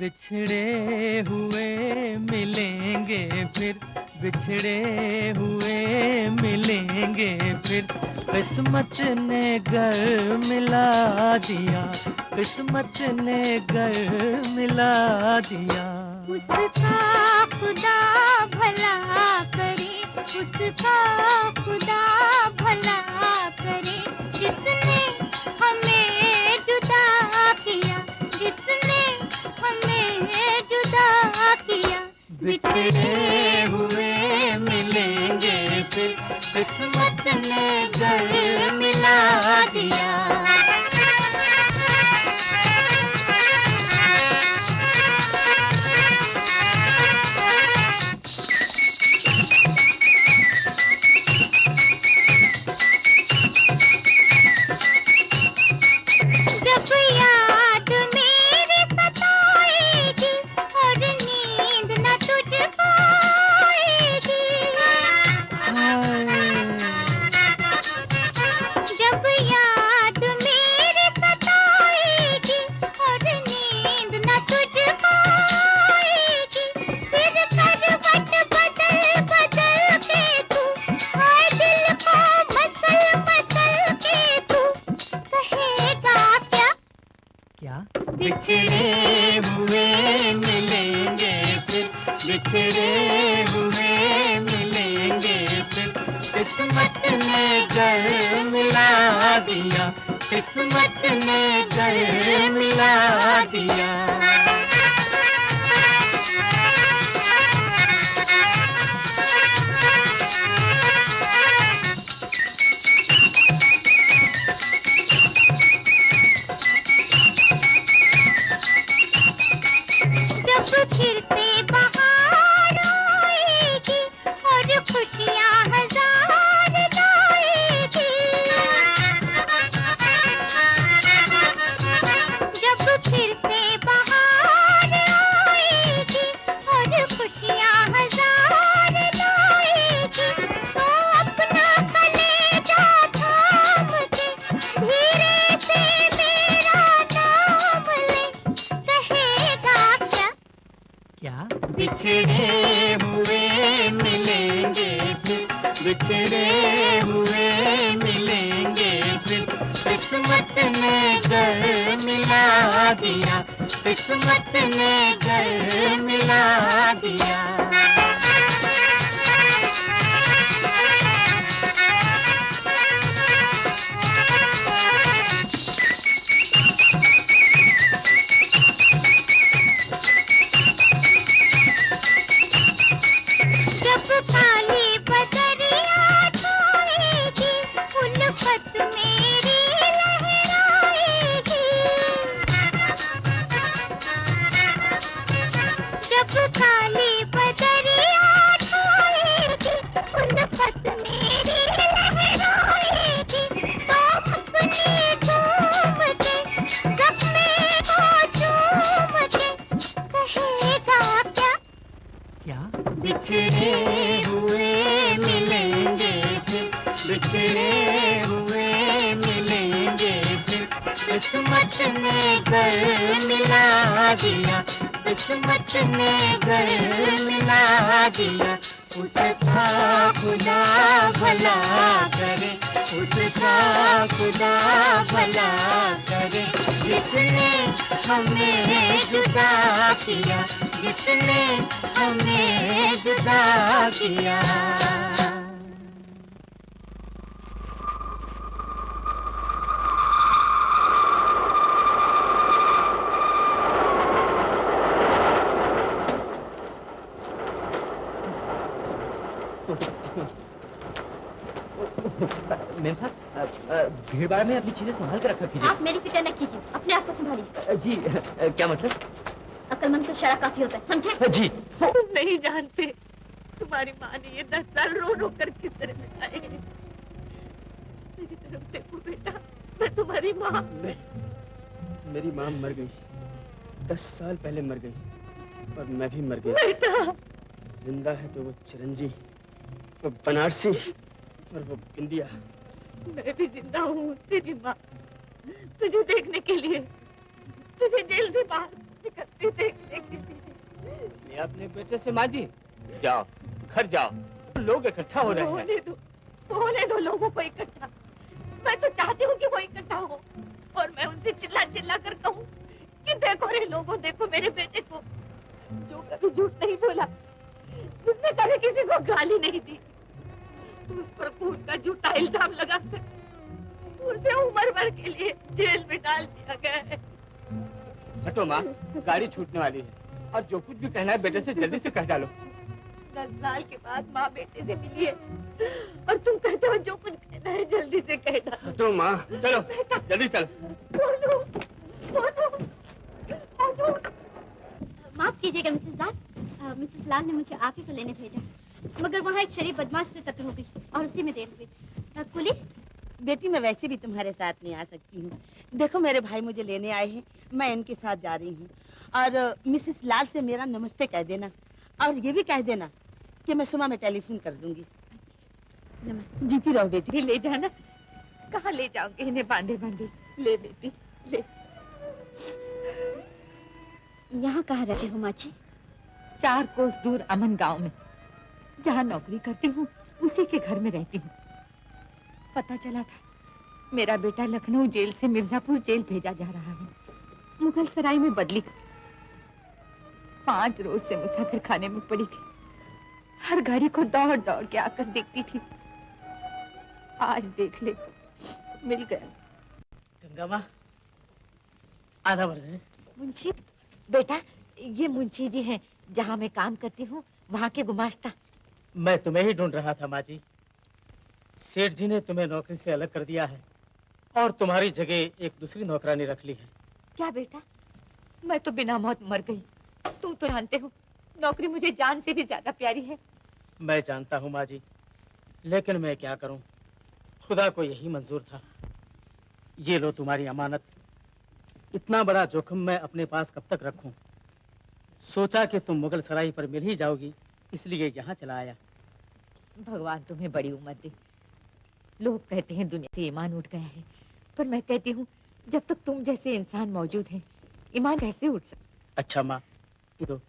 बिछड़े हुए मिलेंगे फिर, बिछड़े हुए मिलेंगे फिर। किस्मत ने घर मिला दिया, किस्मत ने घर मिला दिया। उसका खुदा भला करे, उसका खुदा भला करे, जिसने हमें जुदा किया, जिसने हमें जुदा किया। बिछड़े हुए मिलेंगे फिर, किस्मत ने घर मिला दिया। बिछड़े हुए मिलेंगे फिर, बिछड़े हुए मिलेंगे फिर। किस्मत ने घर मिला दिया, किस्मत ने घर मिला दिया। फिर से बहार आएगी और खुशियाँ हजार लाएगी। जब फिर से बहार आएगी और खुशियाँ हजार लाएगी, तो अपना कलेजा थाम के धीरे से मेरा नाम ले, कहेगा क्या? बिछड़े हुए मिलेंगे फिर, बिछड़े हुए मिलेंगे फिर। किस्मत ने घर मिला दिया, किस्मत ने घर मिला दिया। काली बदरिया छाएगी, उल्फत मेरी लहराएगी। जब काली बदरिया छाएगी, उल्फत मेरी लहराएगी, तो अपनी झूम के ज़ख्मे को चूम के कहेगा क्या? बिछड़े हुए मिलेंगे फिर, बिछड़े हुए मिलेंगे फिर। किस्मत ने घर मिला दिया, किस्मत ने घर मिला दिया। उसका खुदा भला करे, उसका खुदा भला करे, जिसने हमें जुदा किया, जिसने हमें जुदा किया। मैम साहब, भीड़ भाड़ में अपनी चीजें संभाल कर रखा कीजिए। आप मेरी फिक्र न कीजिए, अपने आप को संभालिए। जी, क्या मतलब? अक्लमंद को शराब काफी होता है, समझे? जी। तुम नहीं जानते तुम्हारी माँ ने ये 10 साल रो रो कर किस तरह बिताए। मेरी तरफ देखो बेटा, मैं तुम्हारी माँ। नहीं, मेरी माँ मर गई, 10 साल पहले मर गई, और मैं भी मर गया। बेटा जिंदा है तो वो चिरंजी, वो बनारसी, और वो बिंदिया। मैं भी जिंदा हूँ तेरी माँ, तुझे देखने के लिए। तुझे जेल से बाहर करते देखने के लिए। ये अपने बेटे से माँ जी, जाओ घर जाओ, लोग इकट्ठा हो रहे हैं। होने दो लोगों को इकट्ठा। मैं तो चाहती हूँ कि वो इकट्ठा हो और मैं उनसे चिल्ला चिल्ला कर कहूँ कि देखो रे लोगों, देखो मेरे बेटे को, जो कभी झूठ नहीं बोला, जिसने कभी किसी को गाली नहीं दी, उस पर खून का झूठा इल्जाम लगाकर उसे उम्र भर के लिए जेल में डाल दिया गया है। हटो माँ, गाड़ी छूटने वाली है और जो कुछ भी कहना है बेटे से जल्दी से कह डालो। 10 साल के बाद माँ बेटे से मिली है और तुम कहते हो जो कुछ कहना है जल्दी से कह डालो। हटो माँ, चलो जल्दी चलो। बोलो, बोलो, बोलो। माफ कीजिएगा मिसेस दास, मिसेस लाल ने मुझे आप ही को लेने भेजा, मगर वहाँ एक शरीफ बदमाश से कत्ल हो गई और उसी में देर हुई। कुली, बेटी मैं वैसे भी तुम्हारे साथ नहीं आ सकती हूँ। देखो मेरे भाई मुझे लेने आए हैं, मैं इनके साथ जा रही हूँ। और मिसेस लाल से मेरा नमस्ते कह देना और ये भी कह देना कि मैं सुबह में टेलीफोन कर दूंगी। नमस्ते। जीती रहो बेटी। ले जाना। कहाँ ले जाओगे इन्हें बांधे बांधे? ले बेटी, ले। यहाँ कहाँ रहते हो माँ जी? 4 कोस दूर अमन गांव में, जहाँ नौकरी करती हूँ उसी के घर में रहती हूँ। पता चला था मेरा बेटा लखनऊ जेल से मिर्जापुर जेल भेजा जा रहा है। मुगल सराय में बदली 5 रोज से मुसाफिर खाने में पड़ी थी। हर गाड़ी को दौड़ दौड़ के आकर देखती थी। आज देख ले, मिल गया। गंगा माँ, आधा वर्ष है। मुंशी बेटा, ये मुंशी जी हैं जहाँ मैं काम करती हूँ, वहाँ के गुमाश्ता। मैं तुम्हें ही ढूंढ रहा था माँ जी। सेठ जी ने तुम्हें नौकरी से अलग कर दिया है और तुम्हारी जगह एक दूसरी नौकरानी रख ली है। क्या बेटा, मैं तो बिना मौत मर गई। तुम तो जानते हो नौकरी मुझे जान से भी ज्यादा प्यारी है। मैं जानता हूँ माँ जी, लेकिन मैं क्या करूँ, खुदा को यही मंजूर था। ये लो तुम्हारी अमानत। इतना बड़ा जोखिम मैं अपने पास कब तक रखूं? सोचा कि तुम मुगल सराय पर मिल ही जाओगी, इसलिए यहाँ चला आया। भगवान तुम्हें बड़ी उम्र दे। लोग कहते हैं दुनिया से ईमान उठ गया है, पर मैं कहती हूँ जब तक तुम जैसे इंसान मौजूद हैं, ईमान कैसे उठ सकता? अच्छा माँ, तो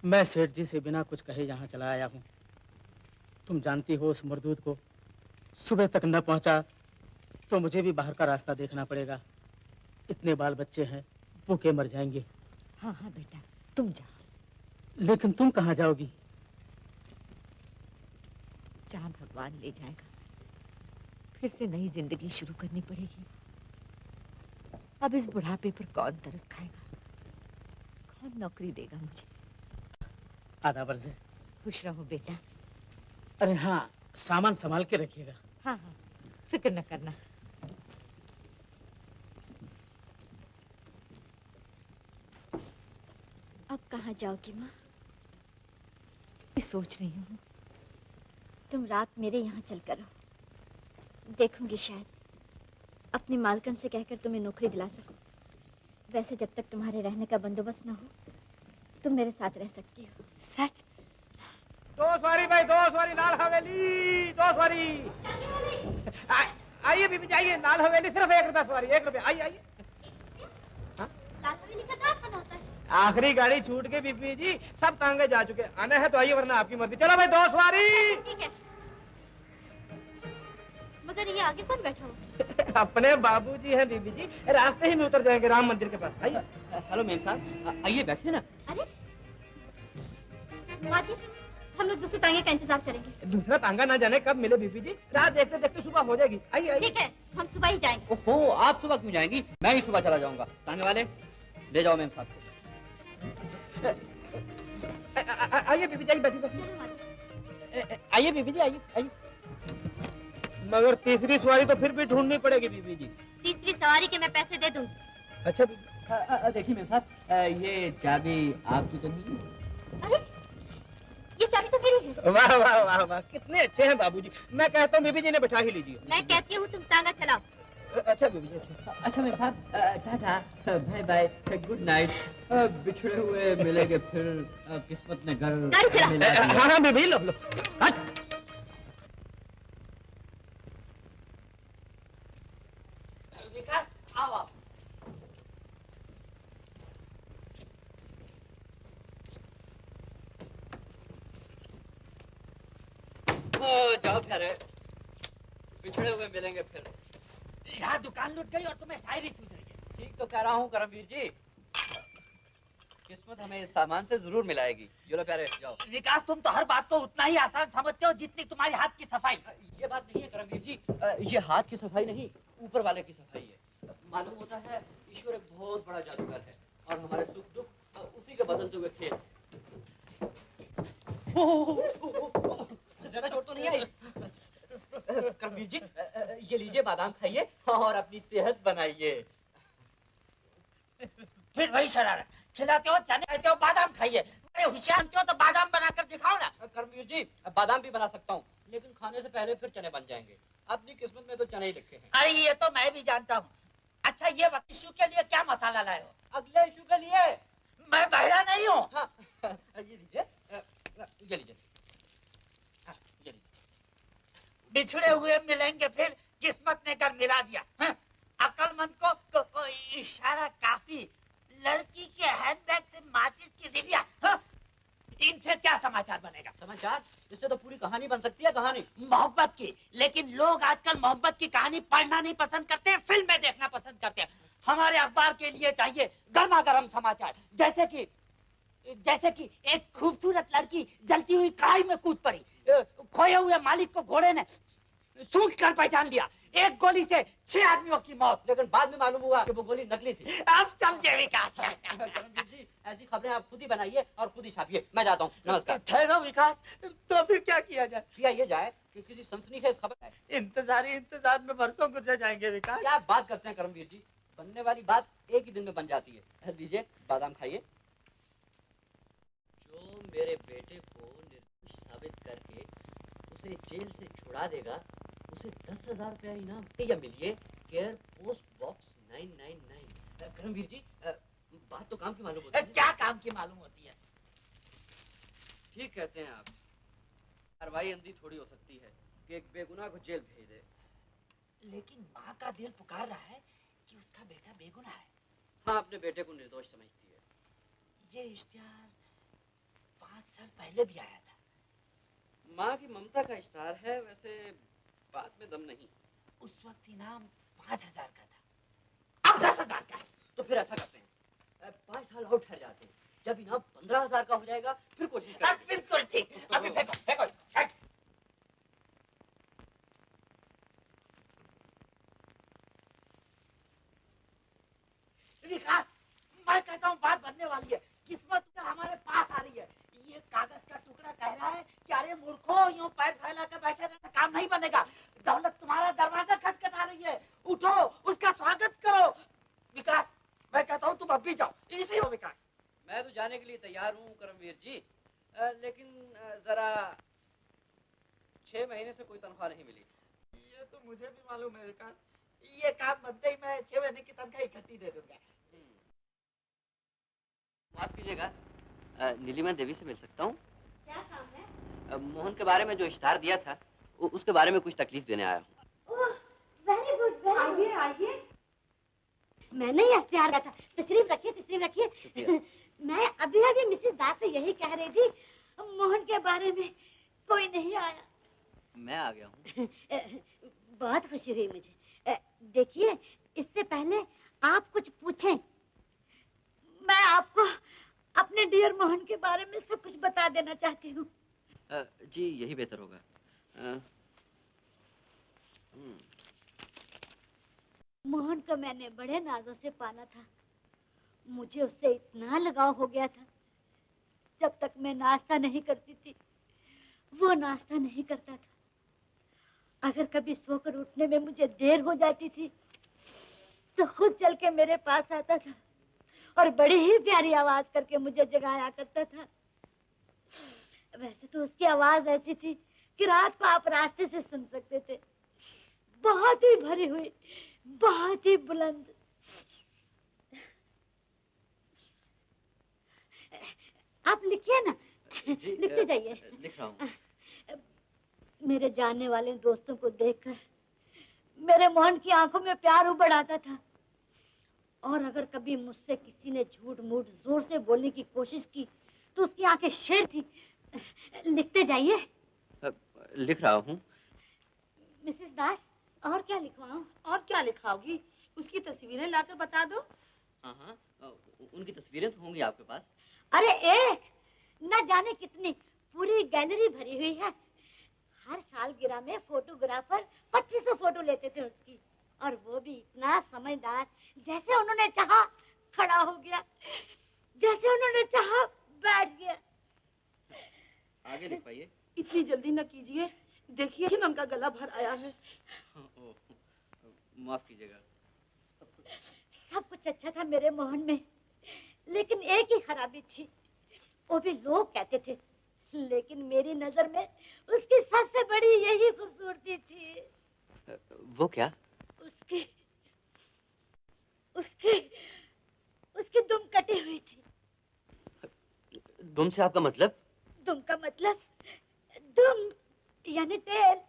मैं सेठ जी से बिना कुछ कहे यहाँ चला आया हूँ। तुम जानती हो उस मरदूद को सुबह तक न पहुँचा तो मुझे भी बाहर का रास्ता देखना पड़ेगा। इतने बाल बच्चे हैं, भूखे मर जाएंगे। हाँ हाँ बेटा, तुम जाओ। लेकिन तुम कहाँ जाओगी? जहाँ भगवान ले जाएगा। फिर से नई जिंदगी शुरू करनी पड़ेगी। अब इस बुढ़ापे पर कौन तरस खाएगा, कौन नौकरी देगा मुझे? आधा वर्ष है। खुश रहो बेटा। अरे हाँ, सामान संभाल के रखिएगा। हाँ हाँ, फिक्र न करना। अब कहाँ जाओगी माँ? सोच रही हूँ तुम रात मेरे यहाँ चल कर रहो। देखूंगी शायद अपनी मालकन से कहकर तुम्हें नौकरी दिला सकूं। वैसे जब तक तुम्हारे रहने का बंदोबस्त न हो, तुम मेरे साथ रह सकती हो। सच? 2 सवारी भाई, 2 सवारी लाल हवेली, 2 सवारी। आइए बीबी जाइए, लाल हवेली सिर्फ 1 रुपया सवारी, 1 रुपया। आइए आइए। लाल हवेली का क्या खाना होता है? आखिरी गाड़ी छूट गई बीबी जी, सब तांगे जा चुके। आना है तो आइए, वरना आपकी मर्जी। चलो भाई 2 सवारी। ठीक है, मगर ये आगे कौन बैठा हो? अपने बाबूजी हैं बीबी जी, रास्ते ही में उतर जाएंगे राम मंदिर के पास। आइए। हेलो मेम साहब, आइए बैठिए ना। अरे माँ जी, हम लोग दूसरे तांगे का इंतजार करेंगे। दूसरा तांगा ना जाने कब मिले बीबी जी, रात देखते देखते सुबह हो जाएगी। आइए आइए। ठीक है, हम सुबह ही जाएंगे। ओहो, आप सुबह क्यों जाएंगी? मैं ही सुबह चला जाऊंगा। तांगे वाले ले जाओ मेम साहब को। आइए बीबी जी, आइए बैठिए। चलो माँ जी। आइए बीबी जी, आइए आइए। मगर तीसरी सवारी तो फिर भी ढूंढनी पड़ेगी बीबी जी। तीसरी सवारी के मैं पैसे दे दूंगी। अच्छा बीबी। देखिए मेम साहब, ये चाबी आपकी तो नहीं है? अरे ये चाबी तो मेरी है। वाह वाह वाह वाह, कितने अच्छे हैं बाबूजी। मैं कहता हूँ बीबी जी ने बैठा ही लीजिए। मैं कहती हूँ तुम तांगा चलाओ। अच्छा बीबी जी, अच्छा। अच्छा memsahib, tata, bye bye, good night. बिछड़े हुए मिलेंगे फिर, किस्मत ने घर गाड़ी चला। मिला दिया। हाँ हाँ बीबी, लो लो। विकास, आओ आप। प्यारे, बिछड़े हुए मिलेंगे फिर। यहाँ दुकान लूट गई और तुम्हें शायरी सूझ रही है। ठीक तो कह रहा हूँ करमवीर जी, किस्मत हमें इस सामान से जरूर मिलाएगी। चलो प्यारे जाओ। विकास, तुम तो हर बात को उतना ही आसान समझते हो जितनी तुम्हारी हाथ की सफाई। ये बात नहीं है करमवीर जी, ये हाथ की सफाई नहीं, ऊपर वाले की सफाई है। मालूम होता है ईश्वर एक बहुत बड़ा जादूगर है और हमारे सुख दुख उसी के बदलते हुए खेल। ज्यादा चोट तो नहीं आई? करमवीर जी, ये लीजिए, बादाम खाइए और अपनी सेहत बनाइए। फिर वही शरारत, खिलाते हो चने, खाते हो बादाम खाइए। बड़े होशियार हो तो बादाम बनाकर दिखाओ ना। करमवीर जी, बादाम भी बना सकता हूँ, लेकिन खाने से पहले फिर चने बन जाएंगे। अपनी किस्मत में तो चने ही लिखे हैं। अरे ये तो मैं भी जानता हूँ। अच्छा, ये इशू के लिए क्या मसाला लाए हो? अगले इशू के लिए मैं बहरा नहीं हूँ। हाँ, ये लीजिए, ये लीजिए, ये लीजिए। बिछड़े हुए मिलेंगे फिर, किस्मत ने कर मिला दिया। अक्लमंद को इशारा काफी। लड़की के हैंडबैग से माचिस की डिबिया, इनसे क्या समाचार बनेगा? समाचार? इससे तो पूरी कहानी बन सकती है। कहानी मोहब्बत की, लेकिन लोग आजकल मोहब्बत की कहानी पढ़ना नहीं पसंद करते, फिल्में देखना पसंद करते हैं। हमारे अखबार के लिए चाहिए गर्मा गर्म समाचार, जैसे कि एक खूबसूरत लड़की जलती हुई कढ़ाई में कूद पड़ी, खोए हुए मालिक को घोड़े ने सूंघ कर पहचान लिया, एक गोली से 6 आदमियों की मौत, लेकिन बाद में मालूम हुआ कि वो गोली नकली थी। अब समझे विकास। करमवीर जी, ऐसी खबरें आप खुद ही बनाइए और खुद ही छापिए। मैं जाता हूँ, नमस्कार। ठहरो विकास, तो फिर क्या किया जाए? किया ये जाए कि किसी सनसनीखेज खबर है। इंतजार में बरसों गुजर जाएंगे विकास। क्या बात करते हैं करमवीर जी, बनने वाली बात एक ही दिन में बन जाती है। लीजिए, बादाम खाइए। जो मेरे बेटे को निर्दोष साबित करके उसे जेल से छुड़ा देगा, उसे 10,000 रुपया इनाम। या मिलिए, केयर पोस्ट बॉक्स 999। करमवीर जी, बात तो काम की मालूम होती है। क्या काम की मालूम होती है? ठीक कहते हैं आप। कार्रवाई अंधी थोड़ी हो सकती है कि एक बेगुनाह को जेल भेज दे। लेकिन माँ का दिल पुकार रहा है कि उसका बेटा बेगुनाह है। हाँ, अपने बेटे को निर्दोष समझती है। ये इश्तिहार 5 साल पहले भी आया था। माँ की ममता का इश्तिहार है, वैसे बात में दम नहीं। उस वक्त इनाम 5,000 का था, अब 10,000 का है। तो फिर ऐसा करते हैं, 5 साल और ठहर जाते हैं। जब इनाम 15,000 का हो जाएगा फिर कोशिश करेंगे। बिल्कुल ठीक। अभी फेंको फेंको फेंक। विकास, मैं कहता हूँ बात बनने वाली है, किस्मत हमारे पास आ रही है। ये कागज का टुकड़ा कह रहा है कि अरे मूर्खों, यूं पैर फैला कर बैठे रहना काम नहीं बनेगा। दौलत तुम्हारा दरवाजा खटखटा रही है, उठो, उसका स्वागत करो। विकास, मैं कहता हूँ तुम अब भी जाओ। इसी हो विकास। मैं तो जाने के लिए तैयार हूँ करमवीर जी, लेकिन जरा 6 महीने से कोई तनख्वाह नहीं मिली। ये तो मुझे भी मालूम है विकास, ये काम बनते ही मैं 6 महीने की तनख्वाह इकट्ठी दे दूंगा। माफ कीजिएगा, नीलिमा देवी से मिल सकता हूँ? क्या काम है? मोहन के बारे में जो इश्तिहार दिया था, उसके बारे में कुछ तकलीफ देने आया हूँ। वेरी गुड, आइए आइए। मैंने ही इश्तिहार दिया था। तशरीफ रखिए, तशरीफ रखिए। मैं अभी अभी मिसेस दास से यही कह रही थी, मोहन के बारे में कोई नहीं आया। मैं आ गया हूँ। बहुत खुशी हुई मुझे। देखिए, इससे पहले आप कुछ पूछें, मैं आपको अपने डियर मोहन के बारे में सब कुछ बता देना चाहती हूँ। जी, यही बेहतर होगा। मोहन को मैंने बड़े नाजों से पाला था। मुझे उससे इतना लगाव हो गया था, जब तक मैं नाश्ता नहीं करती थी वो नाश्ता नहीं करता था। अगर कभी सोकर उठने में मुझे देर हो जाती थी तो खुद चल के मेरे पास आता था और बड़ी ही प्यारी आवाज करके मुझे जगाया करता था। वैसे तो उसकी आवाज ऐसी थी कि रात को आप रास्ते से सुन सकते थे। बहुत ही भरी हुई, बहुत ही बुलंद। आप लिखिए ना। लिखते जाइए। लिख रहा हूँ। मेरे जानने वाले दोस्तों को देखकर मेरे मोहन की आंखों में प्यार उबड़ आता था, और अगर कभी मुझसे किसी ने झूठ मूठ जोर से बोलने की कोशिश की तो उसकी आंखें शेर थी। लिखते जाइए। लिख रहा हूँ। मिसेस दास, और क्या लिखवाऊं? और क्या लिखाओगी? उसकी तस्वीरें लाकर बता दो। हाँ हाँ, उनकी तस्वीरें तो होंगी आपके पास। अरे एक न जाने कितनी, पूरी गैलरी भरी हुई है। हर सालगिरह में फोटोग्राफर 2500 फोटो लेते थे उसकी, और वो भी इतना समझदार, जैसे उन्होंने चाहा खड़ा हो गया, जैसे उन्होंने चाहा बैठ गया। आगे लिखवाइए। इतनी जल्दी न कीजिए, देखिए कि उनका गला भर आया है। माफ कीजिएगा। सब कुछ अच्छा था मेरे मोहन में, लेकिन एक ही खराबी थी, वो भी लोग कहते थे, लेकिन मेरी नजर में उसकी सबसे बड़ी यही खूबसूरती थी। वो क्या? उसकी उसकी उसकी दुम कटी हुई थी। दुम से आपका मतलब? दुम का मतलब दुम यानी टेल।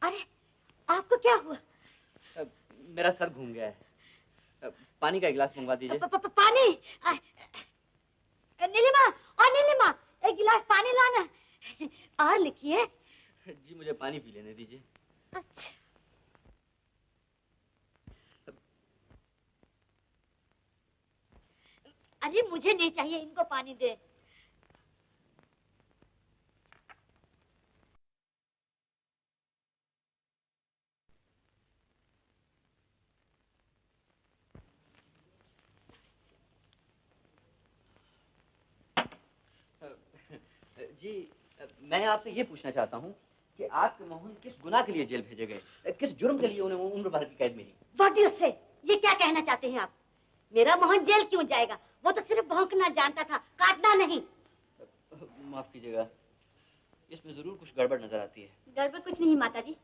अरे आपको क्या हुआ? मेरा सर घूम गया है। पानी का गिलास मंगवा दीजिए। पानी? नीलिमा, और नीलिमा, एक गिलास पानी लाना। और लिखिए। जी मुझे पानी पी लेने दीजिए। अच्छा। अरे मुझे नहीं चाहिए, इनको पानी दे। जी मैं आपसे ये पूछना चाहता हूँ कि आपके मोहन किस गुनाह के लिए जेल भेजे गए, किस जुर्म के लिए उन्हें उम्र भर की कैद मिली? What do you say? ये क्या कहना चाहते हैं आप? मेरा मोहन जेल क्यों जाएगा? वो तो सिर्फ भौंकना जानता था, काटना नहीं। माफ कीजिएगा, इसमें जरूर कुछ गड़बड़ नजर आती है। गड़बड़ कुछ नहीं माता जी,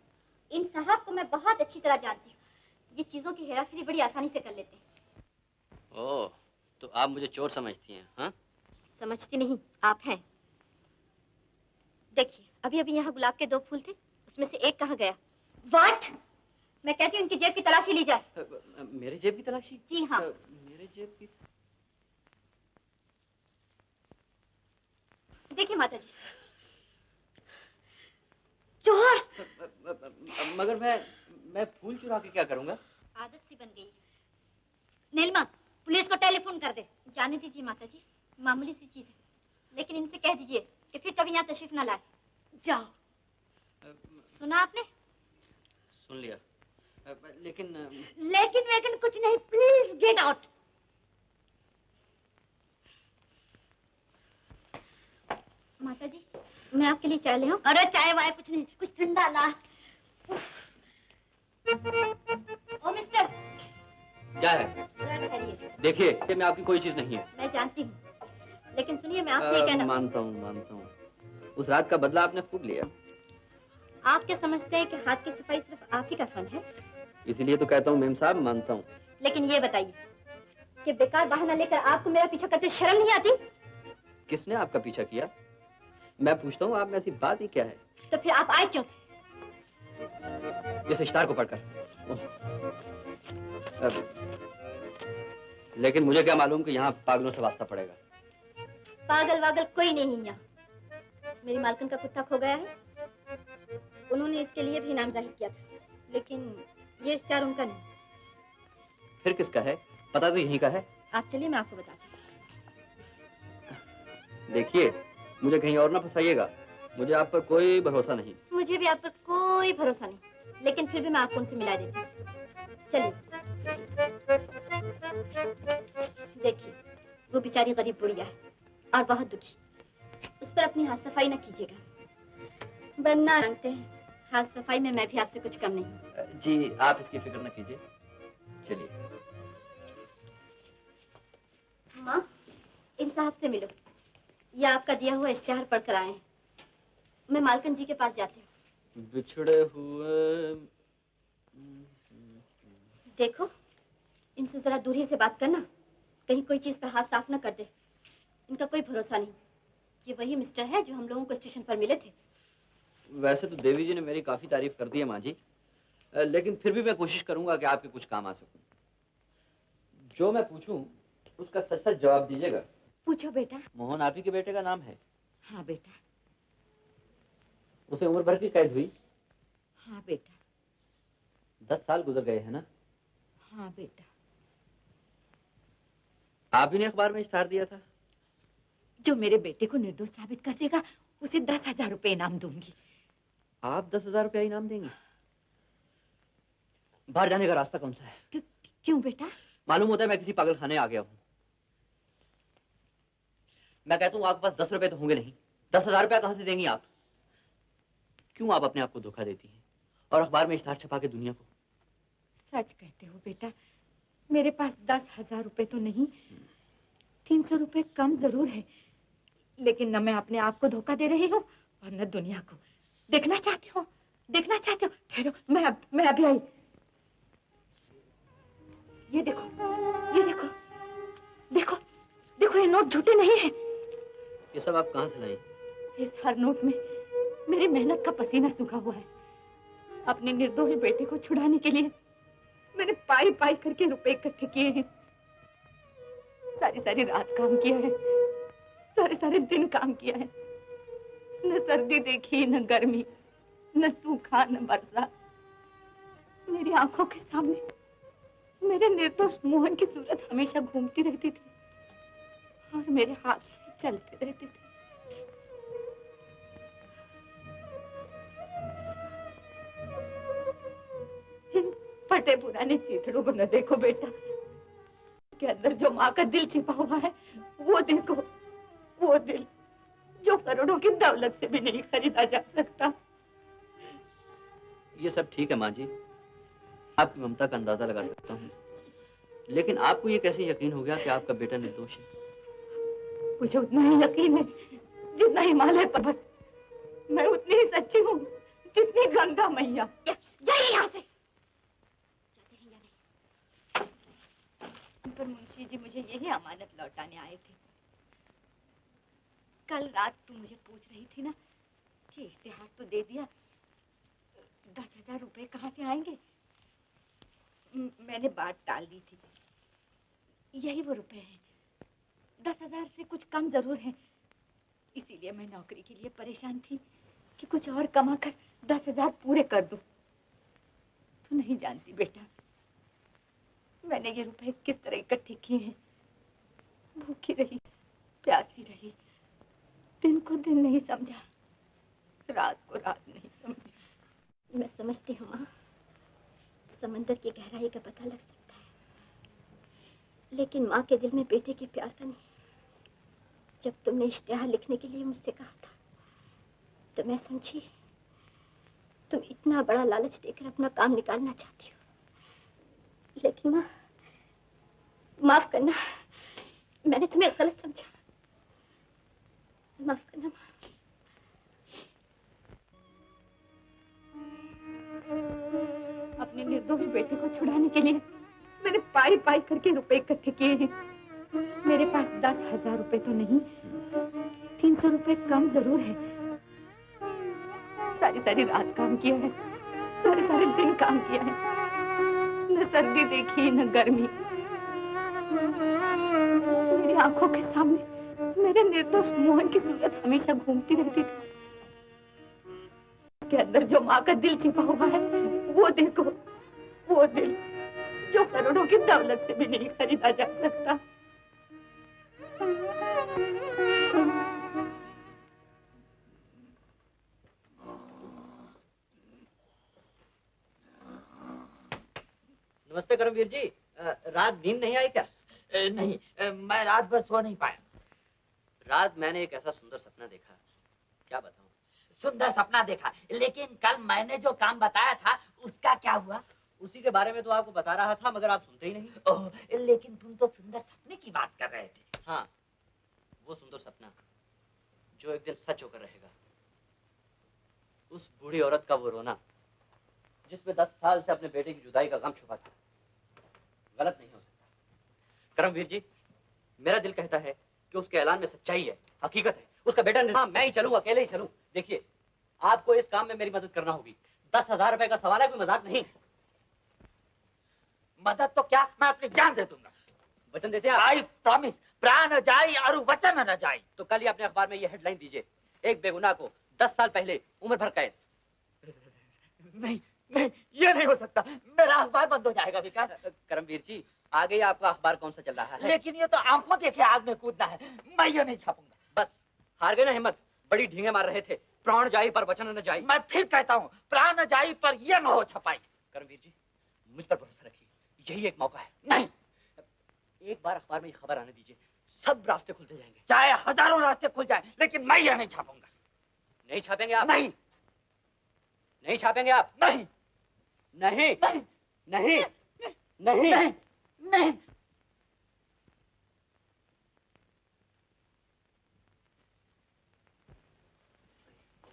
इन साहब को मैं बहुत अच्छी तरह जानती हूँ। ये चीजों की हेराफेरी बड़ी आसानी से कर लेते हैं। ओह, तो आप मुझे चोर समझती हैं? हाँ? समझती नहीं, आप हैं। देखिए, अभी अभी यहाँ गुलाब के 2 फूल थे, उसमें से एक कहाँ गया? What? मैं कहती हूँ इनकी जेब की तलाशी ली जाए। मेरे जेब की तलाशी? जी हाँ। मेरे जेब की? देखिए माता जी। चोर? मगर मैं फूल चुरा के क्या करूँगा? आदत सी बन गई है। नीलिमा, पुलिस को टेलीफोन कर दे। जाने दीजिए माता जी, मामूली सी चीज है, लेकिन इनसे कह दीजिए कि फिर कभी यहाँ तशरीफ न लाए। जाओ। सुना आपने? सुन लिया, लेकिन लेकिन कुछ नहीं, प्लीज गेट आउट। माता जी, मैं आपके लिए चाय ले आऊं? अरे चाय वाय कुछ नहीं, कुछ ठंडा ला। ओ मिस्टर, क्या है? जरा ठहरिए। देखिए, ये में आपकी कोई चीज नहीं है। मैं जानती हूँ, लेकिन सुनिए, मैं आपसे ये कहना। मानता हूँ। उस रात का बदला आपने खूब लिया। आप क्या समझते हैं कि हाथ की सफाई सिर्फ आप ही का फन है? इसीलिए तो कहता हूँ मेम साहब, मानता हूँ। लेकिन ये बताइए कि बेकार बहाना लेकर आपको मेरा पीछा करते शर्म नहीं आती? किसने आपका पीछा किया? मैं पूछता हूँ, आप में ऐसी बात ही क्या है? तो फिर आप आए क्यों थे? इस इश्तार को पढ़कर। लेकिन मुझे क्या मालूम कि यहाँ पागलों से वास्ता पड़ेगा। पागल वागल कोई नहीं यहाँ। मेरी मालकिन का कुत्ता खो गया है, उन्होंने इसके लिए भी इनाम जाहिर किया था, लेकिन ये इश्तिहार उनका नहीं। फिर किसका है? पता तो यहीं का है। आप चलिए, मैं आपको बताती हूँ। देखिए, मुझे कहीं और ना फंसाइएगा। मुझे आप पर कोई भरोसा नहीं। मुझे भी आप पर कोई भरोसा नहीं, लेकिन फिर भी मैं आपको उनसे मिला देती हूँ। चलिए। देखिए, वो बेचारी गरीब बुढ़िया है और बहुत दुखी। उस पर अपनी हाथ सफाई न कीजिएगा, वरना जानते हैं हाथ सफाई में मैं भी आपसे कुछ कम नहीं हूँ। जी, आप इसकी फिक्र न कीजिए। चलिए। माँ, इन साहब से मिलो। ये आपका दिया हुआ इश्तिहार पढ़कर आए हैं। मैं मालकन जी के पास जाती हूँ। बिछड़े हुए। देखो, इनसे जरा दूरी से बात करना, कहीं कोई चीज पे हाथ साफ न कर दे। इनका कोई भरोसा नहीं। ये वही मिस्टर है जो हम लोगों को स्टेशन पर मिले थे। वैसे तो देवी जी ने मेरी काफी तारीफ कर दी है माँ जी, लेकिन फिर भी मैं कोशिश करूंगा कि आपके कुछ काम आ सकूं। जो मैं पूछूं उसका सच सच जवाब दीजिएगा। पूछो बेटा। मोहन आप ही के बेटे का नाम है? हाँ बेटा। उसे उम्र भर की कैद हुई? हाँ बेटा। 10 साल गुजर गए हैं ना? हाँ बेटा। आप ही ने अखबार में इश्ताहार दिया था? जो मेरे बेटे को निर्दोष साबित कर देगा उसे 10,000 रुपए इनाम दूंगी। आप 10,000 रुपया इनाम देंगी? बाहर जाने का रास्ता कौन सा है? क्यों बेटा? मालूम होता है मैं किसी पागल खाने आ गया हूँ। मैं कहता हूँ आपके पास 10 रुपए तो होंगे नहीं, 10,000 रुपया कहाँ से देंगी आप? क्यों आप अपने आप को धोखा देती हैं और अखबार में इश्ताहार छपा के दुनिया को? सच कहते हो बेटा, मेरे पास 10,000 रुपए तो नहीं, 300 रुपए कम जरूर है, लेकिन न मैं अपने आप को धोखा दे रही हूँ और न दुनिया को। देखना चाहते हो? देखना चाहते हो? ठहरो, मैं अभी आई। ये देखो, ये देखो, देखो, देखो, ये नोट झूठे नहीं है। ये सब आप कहाँ से लाई? इस हर नोट में मेरी मेहनत का पसीना सूखा हुआ है। अपने निर्दोष बेटे को छुड़ाने के लिए मैंने पाई पाई करके रुपए इकट्ठे किए हैं। सारी सारी रात काम किया है, सारे सारे दिन काम किया है। न सर्दी देखी, न गर्मी, न सूखा, न बरसा। मेरी आंखों के सामने मेरे निर्दोष मोहन की सूरत हमेशा घूमती रहती थी और मेरे हाथ चलते रहते थे। इन फटे पुराने चीथड़ों को न देखो बेटा, के अंदर जो माँ का दिल छिपा हुआ है वो देखो, वो दिल जो करोड़ों की दौलत से भी नहीं खरीदा जा सकता। ये सब ठीक है माँ जी, आपकी ममता का अंदाजा लगा सकता हूँ, लेकिन आपको ये कैसे यकीन हो गया कि आपका बेटा निर्दोष है? मुझे उतना ही यकीन है जितना हिमालय पर्वत। मैं उतनी ही सच्ची हूँ जितनी गंगा मैया। जाइए यहाँ से। जाते हैं या नहीं? पर मुंशी जी मुझे यही अमानत लौटाने आए थे। कल रात तू मुझे पूछ रही थी ना कि इश्तिहार तो दे दिया, 10,000 रुपए कहाँ से आएंगे? मैंने बात टाल दी थी। यही वो रुपए हैं, 10,000 से कुछ कम जरूर है। इसीलिए मैं नौकरी के लिए परेशान थी कि कुछ और कमा कर 10,000 पूरे कर दूं। तू नहीं जानती बेटा, मैंने ये रुपए किस तरह इकट्ठे किए हैं। भूखी रही, प्यासी रही, दिन को दिन नहीं समझा, रात को रात नहीं समझा। मैं समझती हूँ माँ, समंदर की गहराई का पता लग सकता है, लेकिन माँ के दिल में बेटे के प्यार का नहीं। जब तुमने इश्तिहार लिखने के लिए मुझसे कहा था तो मैं समझी तुम इतना बड़ा लालच देकर अपना काम निकालना चाहती हो। लेकिन माँ, माफ करना, मैंने तुम्हें गलत समझा। माफ करना माँ। अपने निर्दोष बेटे को छुड़ाने के लिए मैंने पाई पाई करके रुपए इकट्ठे किए हैं। मेरे पास 10,000 रुपए तो नहीं, 300 रुपए कम जरूर है। सारी सारी रात काम किया है, सारे सारे दिन काम किया है। न सर्दी देखी, न गर्मी। मेरी आंखों के सामने मेरे निर्दोष मोहन की सूरत हमेशा घूमती रहती थी। के अंदर जो माँ का दिल छिपा हुआ है वो देखो, वो दिल जो करोड़ों की दौलत से भी नहीं खरीदा जा सकता। नमस्ते करमवीर जी, रात नींद नहीं आई क्या? नहीं, मैं रात भर सो नहीं पाया। रात मैंने एक ऐसा सुंदर सपना देखा, क्या बताऊं। सुंदर सपना देखा, लेकिन कल मैंने जो काम बताया था उसका क्या हुआ? उसी के बारे में तो आपको बता रहा था, मगर आप सुनते ही नहीं। ओह, लेकिन तुम तो सुंदर सपने की बात कर रहे थे। हाँ, वो सुंदर सपना जो एक दिन सच होकर रहेगा। उस बूढ़ी औरत का वो रोना जिसमें 10 साल से अपने बेटे की जुदाई का गम छुपा था, गलत नहीं हो सकता। करमवीर जी, मेरा दिल कहता है कि उसके ऐलान में सच्चाई है, हकीकत है। उसका बेटा हाँ, मैं ही चलूं, अकेले ही चलूं। देखिए, आपको इस काम में मेरी मदद करना होगी। 10,000 रुपए का सवाल है, कोई मजाक नहीं। मदद तो क्या, मैं अपनी जान दे दूंगा। वचन देते हैं आप? आई प्रॉमिस, प्राण जाई और वचन न जाई। तो कल ही अपने अखबार में ये हेडलाइन दीजिए, एक बेगुनाह को 10 साल पहले उम्र भर कैद। नहीं नहीं, ये नहीं हो सकता, मेरा अखबार बंद हो जाएगा विकास। करमवीर जी, आगे आपका अखबार कौन सा चल रहा है? लेकिन ये तो आंखों देखे आग में कूदना है, मैं ये नहीं छापूंगा। बस हार गए ना हिम्मत, बड़ी ढींगे मार रहे थे। प्राण जाई पर वचन न जाई। मैं फिर कहता हूँ, प्राण जाई पर यह न हो छपाई। करमवीर जी, मुझ पर भरोसा रखिए, यही एक मौका है। नहीं, एक बार अखबार में ये खबर आने दीजिए, सब रास्ते खुलते जाएंगे। चाहे हजारों रास्ते खुल जाए, लेकिन मैं यह नहीं छापूंगा। नहीं छापेंगे आप? नहीं नहीं छापेंगे आप? नहीं नहीं नहीं नहीं नहीं नहीं, नहीं।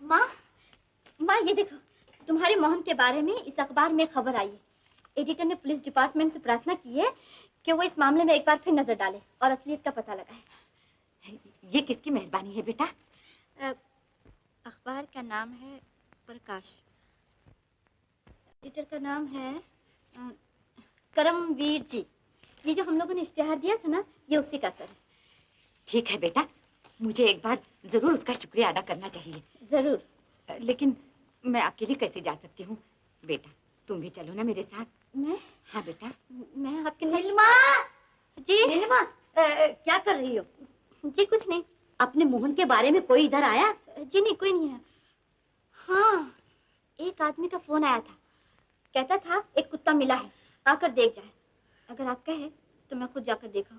माँ, माँ ये देखो, तुम्हारे मोहन के बारे में इस अखबार में खबर आई है। एडिटर ने पुलिस डिपार्टमेंट से प्रार्थना की है कि वो इस मामले में एक बार फिर नजर डाले और असलियत का पता लगाए। ये किसकी मेहरबानी है बेटा? अखबार का नाम है प्रकाश, एडिटर का नाम है करमवीर जी। ये जो हम लोगों ने इश्तिहार दिया था ना, ये उसी का असर है। ठीक है बेटा, मुझे एक बार जरूर उसका शुक्रिया अदा करना चाहिए। जरूर। लेकिन मैं अकेली कैसे जा सकती हूँ? बेटा तुम भी चलो ना मेरे साथ। मैं? हाँ बेटा। मैं आपके साथ। नीलिमा! जी नीलिमा, क्या कर रही हो? जी कुछ नहीं। अपने मोहन के बारे में कोई इधर आया? जी नहीं, कोई नहीं है। हाँ, एक आदमी का फोन आया था, कहता था एक कुत्ता मिला है, आकर देख जाए। अगर आप कहे तो मैं खुद जाकर देखा।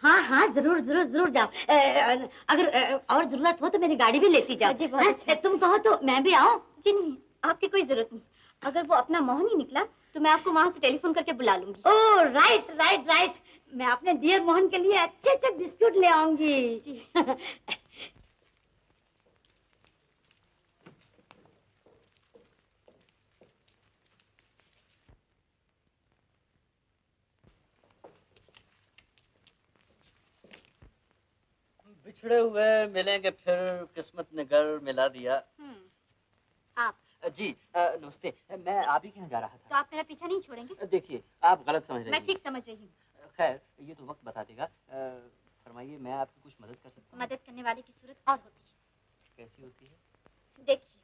हाँ हाँ, जरूर जरूर जरूर जाओ। अगर और जरूरत हो तो मेरी गाड़ी भी लेती जाओ। जी बहुत अच्छा। तुम कहो तो मैं भी आऊँ? जी नहीं, आपकी कोई जरूरत नहीं। अगर वो अपना मोहन ही निकला तो मैं आपको वहाँ से टेलीफोन करके बुला लूंगी। ओह राइट राइट राइट, मैं अपने डियर मोहन के लिए अच्छे अच्छे बिस्कुट ले आऊंगी। जी। बिछड़े हुए मिलेंगे फिर, किस्मत ने घर मिला दिया। आप जी नमस्ते, मैं आप ही के यहाँ जा रहा तो था। आप मेरा पीछा नहीं छोड़ेंगे? देखिए, आप गलत समझ रहे मैं हैं। ठीक समझ रही हूँ। खैर, ये तो वक्त बता देगा। फरमाइए, मैं आपकी कुछ मदद कर सकता हूँ? मदद करने वाले की सूरत और होती है। कैसी होती है? देखिए,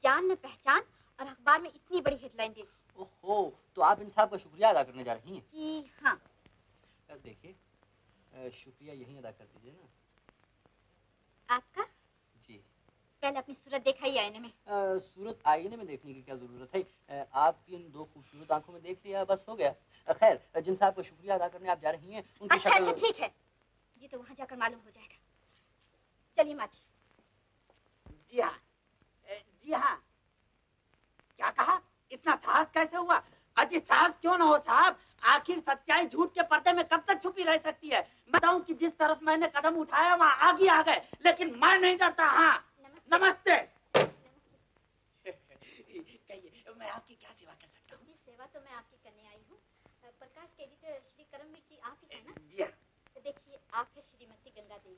जान में पहचान और अखबार में इतनी बड़ी हेडलाइन दे दी। ओहो, तो आप इन साहब का शुक्रिया अदा करने जा रही हैं? जी हाँ। देखिए, शुक्रिया यहीं अदा कर दीजिए ना। आपका? जी। पहले अपनी सूरत दिखाइए आईने में। सूरत आईने में देखने की क्या जरूरत है? आपकी इन दो खूबसूरत आंखों में देख लिया, बस हो गया। खैर, जिन साहब का शुक्रिया अदा करने आप जा रही हैं, उनकी अच्छा शक्ल... अच्छा ठीक है, ये तो वहाँ जाकर मालूम हो जाएगा। चलिए माँ जी। जी हाँ, जी हाँ। क्या कहा? इतना साहस कैसे हुआ? अजी साहस क्यों ना हो साहब, आखिर सच्चाई झूठ के पर्दे में कब तक छुपी रह सकती है? बताऊं कि जिस तरफ मैंने कदम उठाया वहाँ आगे आ गए, लेकिन मैं नहीं डरता। हाँ नमस्ते। कहिए, मैं आपकी क्या सेवा कर सकता हूँ? जी सेवा तो मैं आपकी करने आई हूँ। प्रकाश के एडिटर श्री करमवीर जी आप ही है ना? जी हाँ। देखिए, आप है श्रीमती गंगा देवी,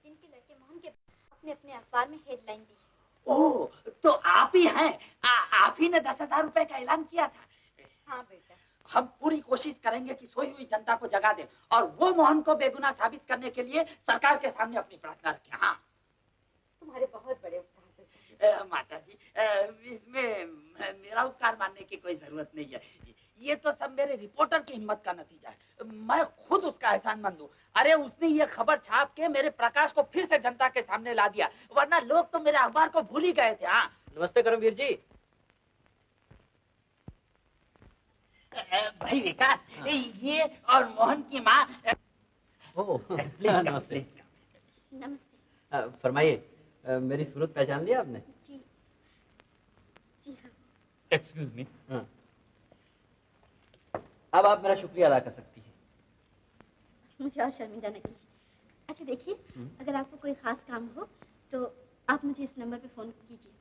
जिनके लड़के मोहन के अपने अपने अखबार में हेडलाइन दी है। ओह, तो आप ही हैं। आप ही ने 10,000 रुपए का ऐलान किया था। हाँ बेटा, हम पूरी कोशिश करेंगे कि सोई हुई जनता को जगा दें और वो मोहन को बेगुनाह साबित करने के लिए सरकार के सामने अपनी प्रार्थना रखें। हाँ, तुम्हारे बहुत बड़े उपकार। माता जी, इसमें मेरा उपकार मानने की कोई जरूरत नहीं है। ये तो सब मेरे रिपोर्टर की हिम्मत का नतीजा है। मैं खुद उसका एहसानमंद हूँ। अरे उसने ये खबर छाप के मेरे प्रकाश को फिर से जनता के सामने ला दिया, वरना लोग तो मेरे अखबार को भूल ही गए थे। हाँ नमस्ते करमवीर जी। भाई विकास, ये और मोहन की माँ। नमस्ते। नमस्ते। फरमाइए, मेरी सूरत पहचान लिया आपने? जी जी हाँ। Excuse me. हाँ। अब आप मेरा शुक्रिया अदा कर सकती हैं। मुझे और शर्मिंदा न कीजिए। अच्छा देखिए, अगर आपको कोई खास काम हो तो आप मुझे इस नंबर पे फोन कीजिए,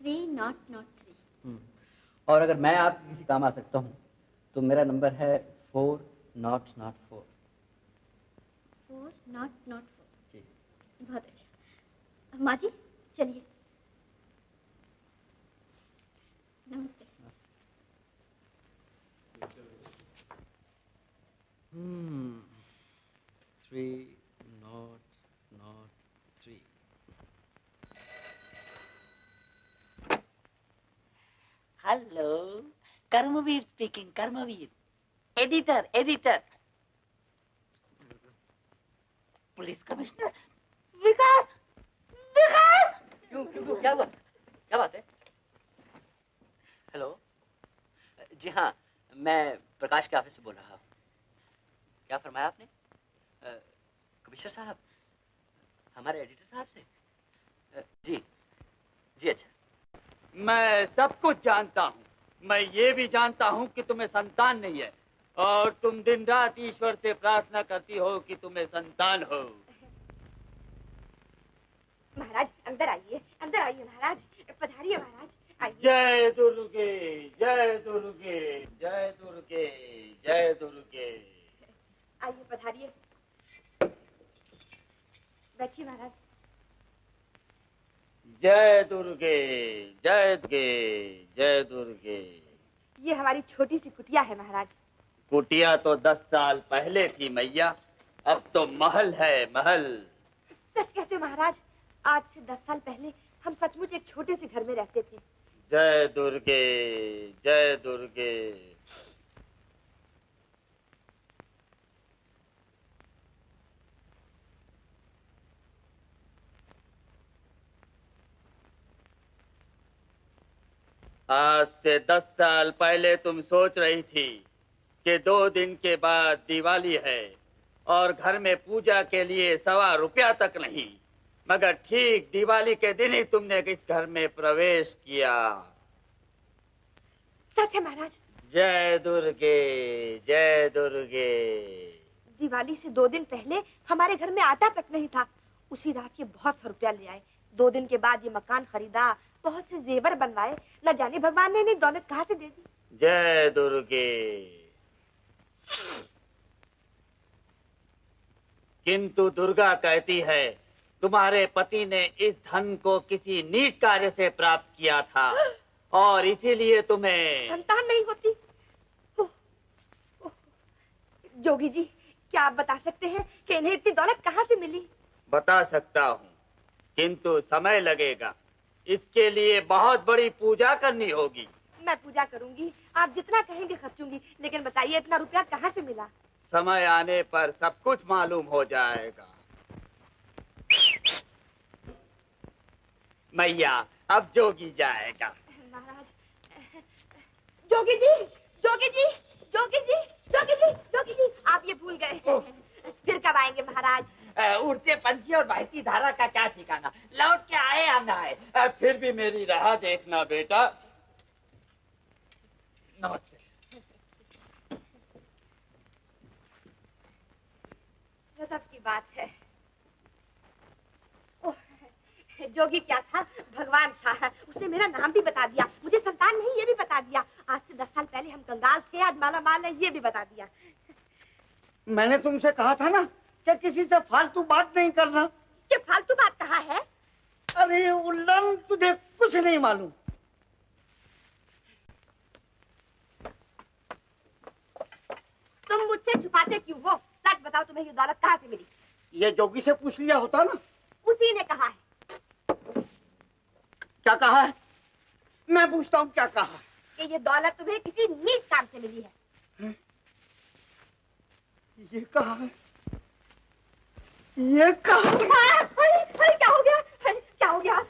3003। और अगर मैं आपके किसी काम आ सकता हूँ तो मेरा नंबर है 4004। 4004। जी। बहुत अच्छा। माँ जी चलिए। नमस्ते। 3003। Hello, Karamveer speaking, Karamveer. Editor, editor. Police commissioner Vikas, Vikas. क्यों क्यों क्यों, क्या हुआ, क्या बात है? हेलो, जी हाँ, मैं प्रकाश के ऑफिस से बोल रहा हूँ। क्या फरमाया आपने? कमिश्नर साहब, हमारे एडिटर साहब से? जी जी, अच्छा। मैं सब कुछ जानता हूँ। मैं ये भी जानता हूँ कि तुम्हें संतान नहीं है और तुम दिन रात ईश्वर से प्रार्थना करती हो कि तुम्हें संतान हो। महाराज अंदर आइए महाराज, पधारिए महाराज, आइए। जय दुर्गे, जय दुर्गे, जय दुर्गे, जय दुर्गे। आइए पधारिए, बैठिए महाराज। जय दुर्गे, जय दुर्गे, जय दुर्गे। ये हमारी छोटी सी कुटिया है महाराज। कुटिया तो 10 साल पहले थी मैया, अब तो महल है, महल। सच कहते महाराज, आज से 10 साल पहले हम सचमुच एक छोटे से घर में रहते थे। जय दुर्गे, जय दुर्गे। आज से 10 साल पहले तुम सोच रही थी कि 2 दिन के बाद दिवाली है और घर में पूजा के लिए ₹1.25 तक नहीं, मगर ठीक दिवाली के दिन ही तुमने इस घर में प्रवेश किया। सच है महाराज। जय दुर्गे, जय दुर्गे। दिवाली से 2 दिन पहले हमारे घर में आटा तक नहीं था। उसी रात ये बहुत सा रुपया ले आए। 2 दिन के बाद ये मकान खरीदा, बहुत से जेवर बनवाए। न जाने भगवान ने इन्हें दौलत कहाँ से दे दी। जय दुर्गे। किंतु दुर्गा कहती है तुम्हारे पति ने इस धन को किसी नीच कार्य से प्राप्त किया था और इसीलिए तुम्हें संतान नहीं होती। ओह, ओह, जोगी जी, क्या आप बता सकते हैं कि इन्हें इतनी दौलत कहाँ से मिली? बता सकता हूँ, किंतु समय लगेगा। इसके लिए बहुत बड़ी पूजा करनी होगी। मैं पूजा करूंगी, आप जितना कहेंगे खर्चूंगी, लेकिन बताइए इतना रुपया कहाँ से मिला? समय आने पर सब कुछ मालूम हो जाएगा। मैया, अब जोगी जाएगा। महाराज, जोगी जी, जोगी जी, जोगी जी, जोगी जी, जोगी जी, आप ये भूल गए। फिर कब आएंगे महाराज? उड़ते पंछी और बहती धारा का क्या ठिकाना, लौट के आए या ना आए। फिर भी मेरी राह देखना बेटा। नमस्ते। गजब की बात है। ओह, जोगी क्या था, भगवान था। उसने मेरा नाम भी बता दिया, मुझे संतान नहीं ये भी बता दिया। आज से 10 साल पहले हम कंगाल थे, आज माला माल है ये भी बता दिया। मैंने तुमसे कहा था ना कि किसी से फालतू बात नहीं करना। ये फालतू बात कहाँ है? अरे उल्लम, तुझे कुछ नहीं मालूम। तुम मुझसे छुपाते क्यों हो? सच बताओ, तुम्हें ये दौलत कहाँ से मिली? ये जोगी से पूछ लिया होता ना। उसी ने कहा है। क्या कहा है? मैं पूछता हूँ क्या कहा? कि ये दौलत तुम्हें किसी नीच काम से मिली है। ये कहा है? ये कहा? अरे क्या हो गया? क्या हो गया?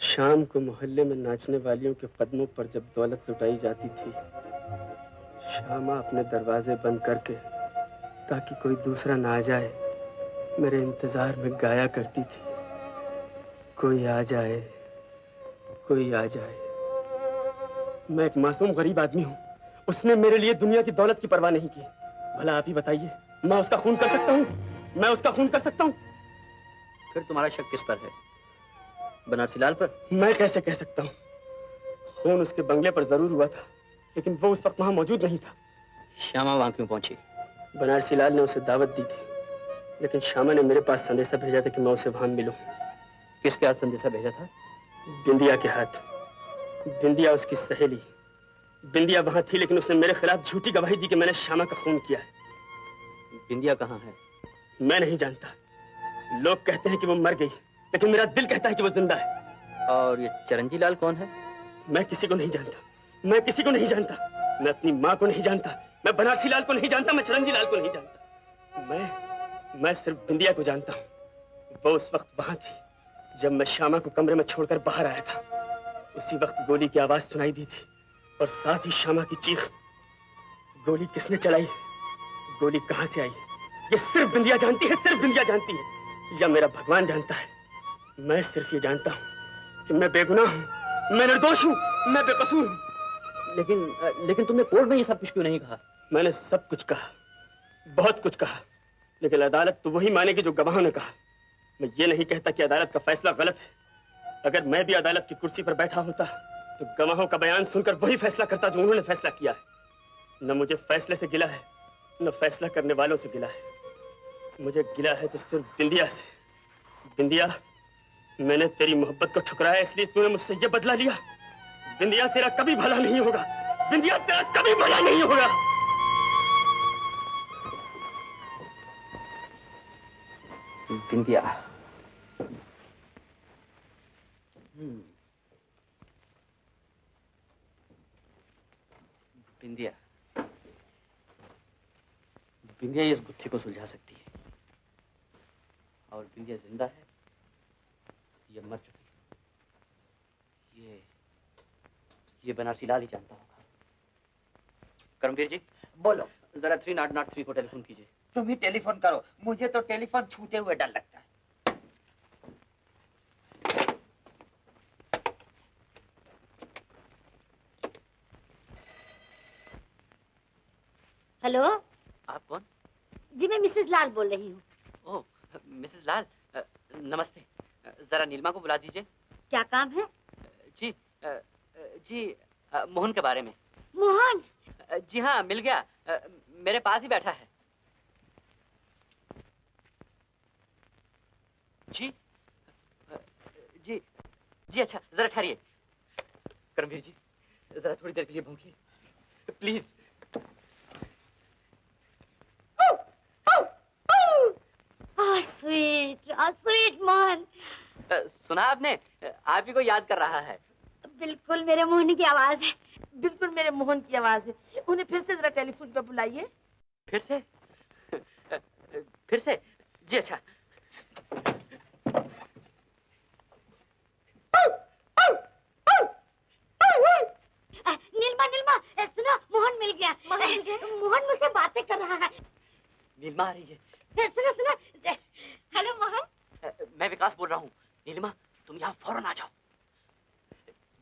शाम को मोहल्ले में नाचने वालियों के कदमों पर जब दौलत लुटाई जाती थी, श्यामा अपने दरवाजे बंद करके ताकि कोई दूसरा ना आ जाए मेरे इंतजार में गाया करती थी। कोई आ जाए, कोई आ जाए। मैं एक मासूम गरीब आदमी हूँ, उसने मेरे लिए दुनिया की दौलत की परवाह नहीं की। भला आप ही बताइए, मैं उसका खून कर सकता हूँ? मैं उसका खून कर सकता हूँ? फिर तुम्हारा शक किस पर है? बनारसी लाल पर? मैं कैसे कह सकता हूँ? खून उसके बंगले पर जरूर हुआ था, लेकिन वो उस वक्त वहां मौजूद नहीं था। श्यामा वहां क्यों पहुंची? बनारसी लाल ने उसे दावत दी थी, लेकिन श्यामा ने मेरे पास संदेशा भेजा था कि मैं उसे वहां मिलूं। किसके हाथ संदेशा भेजा था? बिंदिया के हाथ। बिंदिया उसकी सहेली। बिंदिया वहां थी, लेकिन उसने मेरे खिलाफ झूठी गवाही दी कि मैंने श्यामा का खून किया है। बिंदिया कहाँ है? मैं नहीं जानता। लोग कहते हैं कि वो मर गई, लेकिन मेरा दिल कहता है कि वो जिंदा है। और ये चरंजी लाल कौन है? मैं किसी को नहीं जानता। मैं किसी को नहीं जानता। मैं अपनी माँ को नहीं जानता, मैं बनारसी लाल को नहीं जानता, मैं चरंजी लाल को नहीं जानता। मैं सिर्फ बिंदिया को जानता हूँ। वो उस वक्त वहां थी जब मैं श्यामा को कमरे में छोड़कर बाहर आया था। उसी वक्त गोली की आवाज सुनाई दी थी और साथ ही श्यामा की चीख। गोली किसने चलाई, गोली कहां से आई, ये सिर्फ बिंदिया जानती है, सिर्फ बिंदिया जानती है, या मेरा भगवान जानता है। मैं सिर्फ ये जानता हूँ कि मैं बेगुनाह हूँ, मैं निर्दोष हूँ, मैं बेकसूर हूँ। लेकिन तुमने कोर्ट में ये सब कुछ क्यों नहीं कहा? मैंने सब कुछ कहा, बहुत कुछ कहा, लेकिन अदालत तो वही मानेगी जो गवाहों ने कहा। मैं ये नहीं कहता कि अदालत का फैसला गलत है। अगर मैं भी अदालत की कुर्सी पर बैठा होता तो गवाहों का बयान सुनकर वही फैसला करता जो उन्होंने फैसला किया है। न मुझे फैसले से गिला है, न फैसला करने वालों से गिला है। मुझे गिला है तो सिर्फ बिंदिया से। बिंदिया, मैंने तेरी मोहब्बत को ठुकराया, इसलिए तूने मुझसे ये बदला लिया। बिंदिया, तेरा कभी भला नहीं होगा। बिंदिया, तेरा कभी भला नहीं होगा। बिंदिया, बिंदिया, बिंदिया इस गुत्थी को सुलझा सकती है। और बिंदिया जिंदा है या मर चुकी है, ये बनारसी लाल ही जानता होगा। करमवीर जी, बोलो। जरा 3003 को टेलीफोन कीजिए। तुम ही टेलीफोन करो, मुझे तो टेलीफोन छूते हुए डर लगता है। हेलो, आप कौन? जी मैं मिसेस लाल बोल रही हूँ। ओह, मिसेस लाल, नमस्ते। जरा नीलिमा को बुला दीजिए। क्या काम है? जी, मोहन के बारे में। मोहन? जी हाँ, मिल गया, मेरे पास ही बैठा है। जी जी जी, अच्छा जरा ठहरिए। करमवीर जी, जरा थोड़ी देर के लिए भौंकिए प्लीज। स्वीट मोहन। सुना आपने, आप ही को याद कर रहा है। बिल्कुल मेरे मोहन की आवाज है। बिल्कुल मेरे मोहन की आवाज है। उन्हें फिर से जरा टेलीफोन पे बुलाइए। फिर से? फिर से? जी अच्छा। नीलिमा, नीलिमा, सुनो, मोहन मिल गया। मोहन मुझसे बातें कर रहा है। नीलिमा आ रही है। सुनो सुनो। हेलो मोहन। मैं विकास बोल रहा हूँ। नीलिमा, तुम यहाँ फौरन आ जाओ,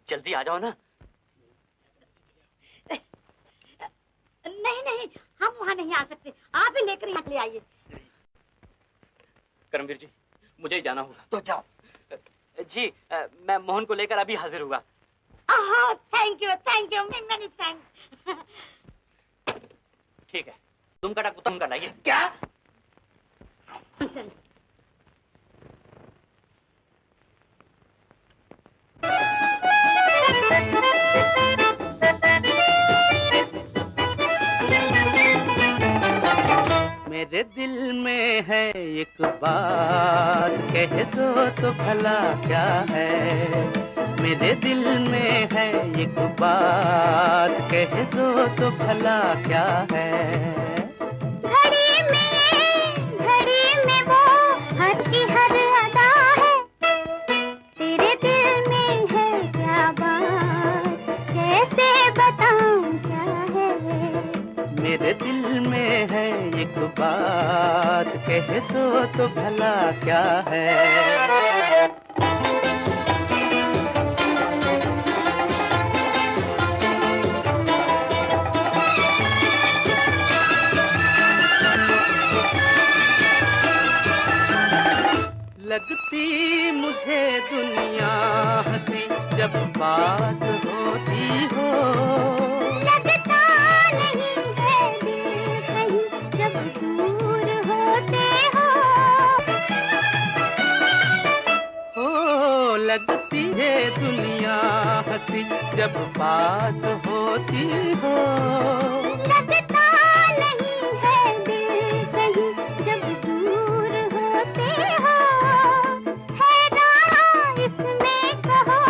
जल्दी आ जाओ ना। नहीं नहीं, हम वहाँ नहीं आ सकते, आप ही लेकर यहाँ ले आइए। करमवीर जी, मुझे ही जाना होगा। तो जाओ। जी, मैं मोहन को लेकर अभी हाजिर हुआ। Thank you many thanks. ठीक है, तुम कटा कुतम का लाइए। क्या? नॉनसेंस। मेरे दिल में है एक बात, कह दो तो भला क्या है। मेरे दिल में है एक बात, कह दो तो भला क्या है। घड़ी में वो हर की हर अदा है। तेरे दिल में है क्या बात, कैसे बताऊं क्या है। मेरे दिल में है एक बात, कह दो तो भला क्या है। पास होती हो। लगता नहीं है दिल कहीं जब दूर होते हो। लगती है दुनिया हंसी जब पास होती हो। लगता नहीं है दिल कहीं जब दूर होते हो। हैरान इसमें कहो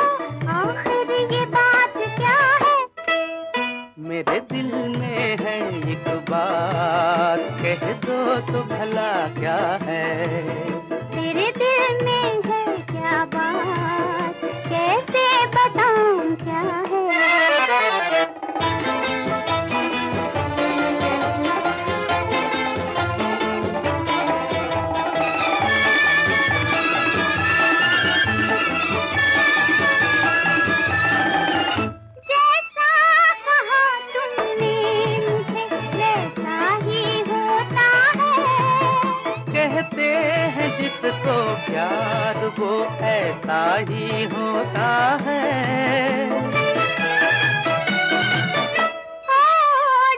आखिर ये बात क्या है। मेरे दिल में है एक बात, कह दो तो भला क्या है। तेरे दिल में है क्या बात, कैसे बताऊं क्या है। जैसा कहा तुमने मुझे वैसा ही होता है। कहते हैं जिसको प्यार वो ऐसा ही होता है।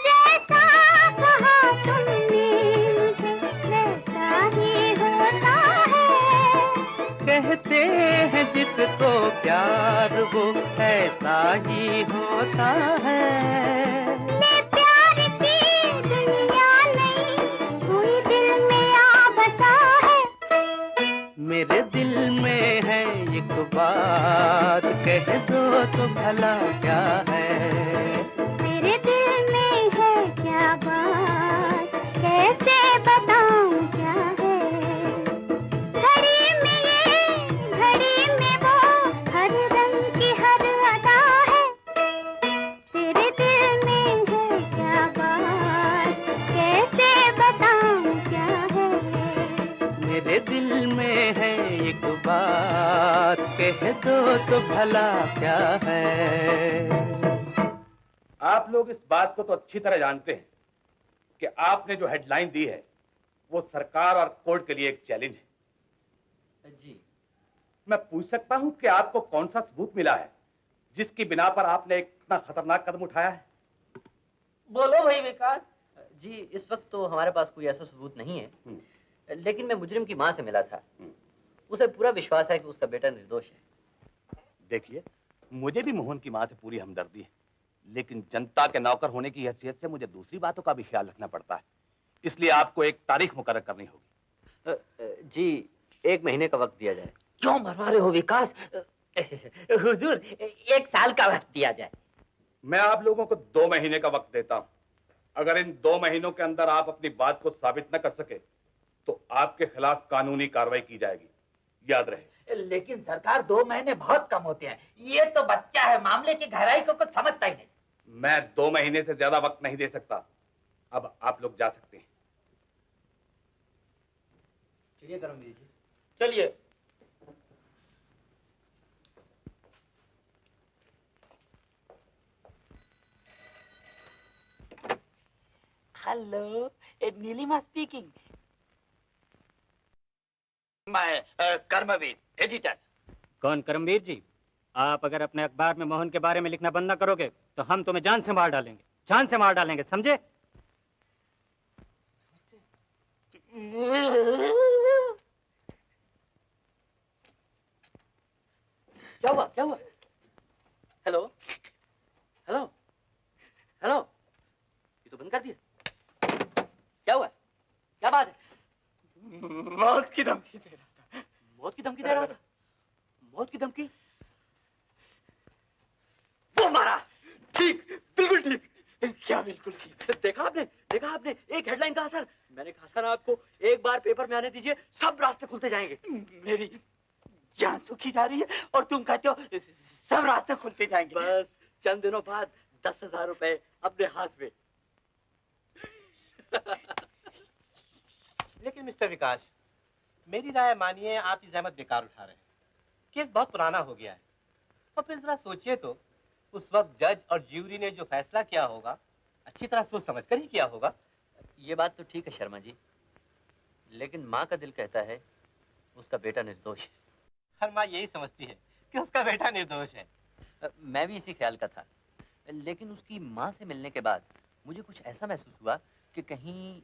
जैसा कहा तुमने मुझे वैसा ही होता है। कहते हैं जिसको प्यार वो ऐसा ही होता है। ये प्यार की दुनिया नहीं कोई दिल में आ बसा है। मेरे दिल में है एक बात, कह दो तो भला क्या है। तेरे दिल में है क्या बात, कैसे बताऊं क्या है। घड़ी में ये घड़ी में वो, हर रंग की हर अदा है। तेरे दिल में है क्या बात, कैसे बताऊं क्या है। मेरे दिल में है एक बात, कह दो तो भला क्या है। आप लोग इस बात को तो अच्छी तरह जानते हैं कि आपने जो हेडलाइन दी है वो सरकार और कोर्ट के लिए एक चैलेंज है। जी। मैं पूछ सकता हूं कि आपको कौन सा सबूत मिला है जिसकी बिना पर आपने एक इतना खतरनाक कदम उठाया है? बोलो भाई विकास। जी इस वक्त तो हमारे पास कोई ऐसा सबूत नहीं है, लेकिन मैं मुजरिम की मां से मिला था। उसे पूरा विश्वास है कि उसका बेटा निर्दोष है। देखिए, मुझे भी मोहन की मां से पूरी हमदर्दी है, लेकिन जनता के नौकर होने की हैसियत से मुझे दूसरी बातों का भी ख्याल रखना पड़ता है। इसलिए आपको एक तारीख मुकर्रर करनी होगी। जी 1 महीने का वक्त दिया जाए। क्यों मरवा रहे हो विकास? हुजूर 1 साल का वक्त दिया जाए। मैं आप लोगों को 2 महीने का वक्त देता हूं। अगर इन 2 महीनों के अंदर आप अपनी बात को साबित न कर सके तो आपके खिलाफ कानूनी कार्रवाई की जाएगी, याद रहे। लेकिन सरकार 2 महीने बहुत कम होते हैं। ये तो बच्चा है, मामले की गहराई को कुछ समझता ही नहीं। मैं 2 महीने से ज्यादा वक्त नहीं दे सकता। अब आप लोग जा सकते हैं। चलिए करमवीर जी। चलिए। Hello, Neelima speaking. मैं कर्मवीर, एडिटर। कौन करमवीर जी? आप अगर अपने अखबार में मोहन के बारे में लिखना बंद न करोगे तो हम तुम्हें जान से मार डालेंगे, जान से मार डालेंगे, समझे? क्या हुआ? क्या हुआ? हेलो हेलो हेलो, ये तो बंद कर दिया। क्या हुआ? क्या बात है? मौत की धमकी दे रहा था। मौत की धमकी दे रहा था? मौत की धमकी? वो मारा। ठीक, बिल्कुल ठीक। क्या बिल्कुल ठीक? देखा आपने एक हेडलाइन का असर। मैंने कहा था ना आपको, एक बार पेपर में आने दीजिए, सब रास्ते खुलते जाएंगे। मेरी जान सूखी जा रही है और तुम कहते हो सब रास्ते खुलते जाएंगे। बस चंद दिनों बाद 10,000 रुपए अपने हाथ में। लेकिन मिस्टर विकास, मेरी राय मानिए, आप ये जहमत बेकार उठा रहे हैं। केस बहुत पुराना हो गया है। और फिर जरा सोचिए तो, उस वक्त जज और ज्यूरी ने जो फैसला किया होगा, अच्छी तरह सोच समझ कर ही किया होगा। ये बात तो ठीक है शर्मा जी, लेकिन माँ का दिल कहता है उसका बेटा निर्दोष है। हर माँ यही समझती है कि उसका बेटा निर्दोष है। मैं भी इसी ख्याल का था, लेकिन उसकी माँ से मिलने के बाद मुझे कुछ ऐसा महसूस हुआ कि कहीं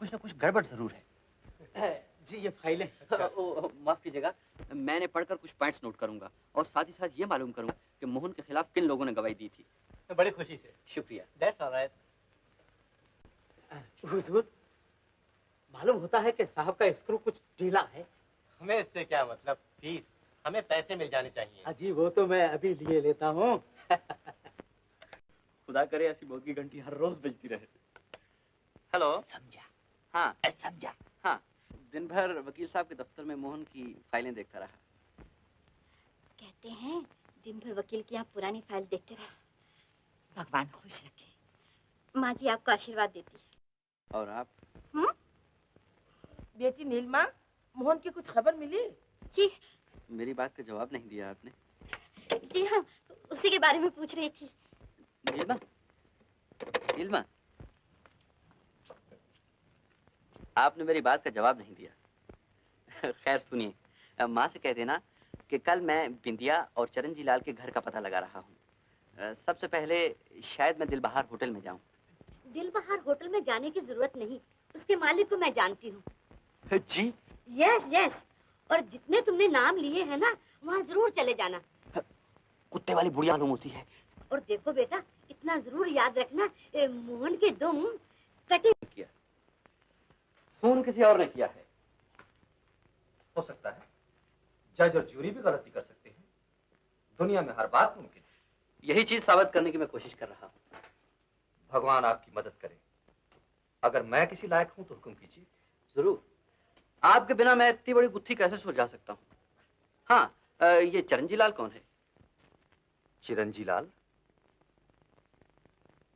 कुछ ना कुछ गड़बड़ जरूर है। जी ये फाइलें। माफ कीजिएगा, मैंने पढ़कर कुछ पॉइंट्स नोट करूंगा और साथ ही साथ ये मालूम करूंगा कि मोहन के खिलाफ किन लोगों ने गवाही दी थी। बड़ी खुशी से। शुक्रिया। That's all right. हुजूर, मालूम होता है कि साहब का स्क्रू कुछ ढीला है। हमें इससे क्या मतलब, फीस हमें पैसे मिल जाने चाहिए। अजी वो तो मैं अभी लिए लेता हूँ। खुदा करे ऐसी मौत की घंटी हर रोज बजती रहे। हेलो। समझा? हाँ समझा। हाँ, दिन भर वकील साहब के दफ्तर में मोहन की फाइलें देखता रहा। कहते हैं दिन भर वकील की यहाँ पुरानी फाइल देखते रहा। भगवान खुश रखे। माँ जी आपको आशीर्वाद देती है। और आप? बेटी नीलमा, मोहन की कुछ खबर मिली? जी। मेरी बात का जवाब नहीं दिया आपने। जी हाँ, उसी के बारे में पूछ रही थी। नीलमा, नीलमा, आपने मेरी बात का जवाब नहीं दिया। खैर सुनिए, माँ से कह देना कि कल मैं बिंदिया और चरणजी लाल के घर का पता लगा रहा हूँ। सबसे पहले शायद मैं दिलबहार होटल में जाऊँ। दिलबहार होटल में जाने की जरूरत नहीं, उसके मालिक को मैं जानती हूँ। जी? यस यस, और जितने तुमने नाम लिए हैं ना, वहाँ जरूर चले जाना। कुत्ते वाली बुढ़िया मालूम होती है। और देखो बेटा, इतना जरूर याद रखना, मोहन के दुम कटे किया। फोन किसी और ने किया है। हो सकता है जज और जूरी भी गलती कर सकते हैं। दुनिया में हर बात मुमकिन है। यही चीज साबित करने की मैं कोशिश कर रहा हूँ। भगवान आपकी मदद करे। अगर मैं किसी लायक हूं तो हुक्म कीजिए। जरूर। आपके बिना मैं इतनी बड़ी गुत्थी कैसे सुलझा सकता हूँ? हाँ, ये चरणजी लाल कौन है? चिरंजी लाल?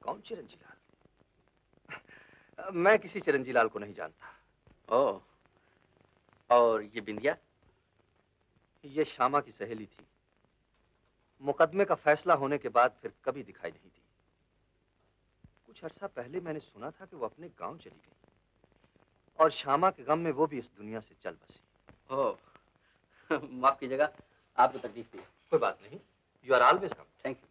कौन चिरंजी लाल? मैं किसी चिरंजी लाल को नहीं जानता। ओह, और ये बिंदिया? ये श्यामा की सहेली थी। मुकदमे का फैसला होने के बाद फिर कभी दिखाई नहीं दी। कुछ अरसा पहले मैंने सुना था कि वो अपने गांव चली गई और श्यामा के गम में वो भी इस दुनिया से चल बसी। ओह, माफ कीजिएगा, आपको तकलीफ दी। कोई बात नहीं, you are always come. Thank you.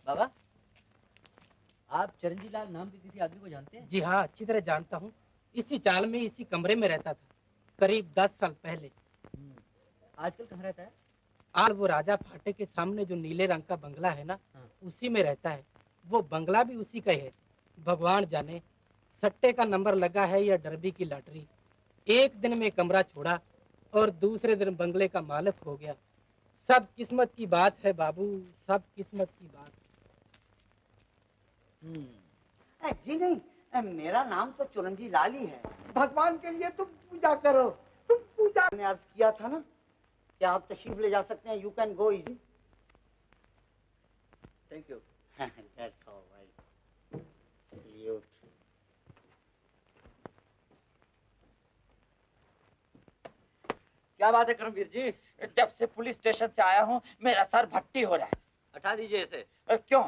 बाबा, आप चरणजी लाल नाम के किसी आदमी को जानते हैं? जी हाँ, अच्छी तरह जानता हूँ। इसी चाल में इसी कमरे में रहता था करीब 10 साल पहले। आजकल कहाँ रहता है? आज वो राजा फाटे के सामने जो नीले रंग का बंगला है ना, उसी में रहता है। वो बंगला भी उसी का ही है। भगवान जाने सट्टे का नंबर लगा है या डरबी की लॉटरी। एक दिन में कमरा छोड़ा और दूसरे दिन बंगले का मालिक हो गया। सब किस्मत की बात है बाबू, सब किस्मत की बात। जी नहीं, मेरा नाम तो चुरंजी लाल ही है। भगवान के लिए तुम पूजा करो, तुम पूजा। मैंने अर्ज किया था ना कि आप तशरीफ ले जा सकते हैं। You can go easy. Thank you. That's alright. Salute. क्या बात है करमवीर जी? जब से पुलिस स्टेशन से आया हूँ मेरा सर भट्टी हो रहा है। हटा दीजिए इसे। क्यों?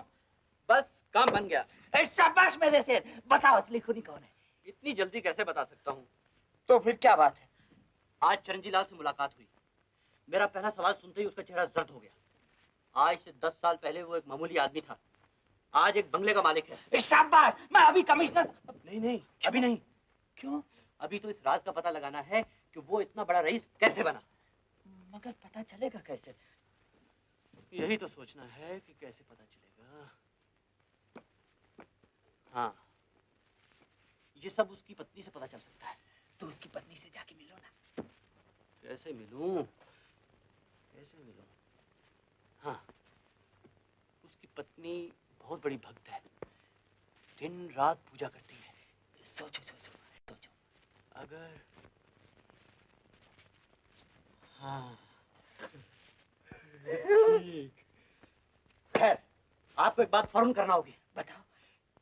बस काम बन गया। शाबाश मेरे शेर। बताओ असली खूनी कौन है? इतनी जल्दी कैसे बता सकता हूँ? तो फिर क्या बात है? आज चरणजी लाल से मुलाकात हुई। मेरा पहला सवाल सुनते ही उसका चेहरा जर्द हो गया। आज से 10 साल पहले वो एक मामूली आदमी था, आज एक बंगले का मालिक है। शाबाश। मैं अभी कमिश्नर। नहीं, अभी नहीं। क्यों? अभी तो इस राज का पता लगाना है कि वो इतना बड़ा रईस कैसे बना। मगर पता चलेगा कैसे? यही तो सोचना है कि कैसे पता चलेगा। हाँ, ये सब उसकी पत्नी से पता चल सकता है। तो उसकी पत्नी से जाके मिलो ना। कैसे मिलूं? हाँ, उसकी पत्नी बहुत बड़ी भक्त है, दिन रात पूजा करती है। सोचो। अगर हाँ ठीक। खैर, आपको एक बात फौरन करना होगी। बताओ।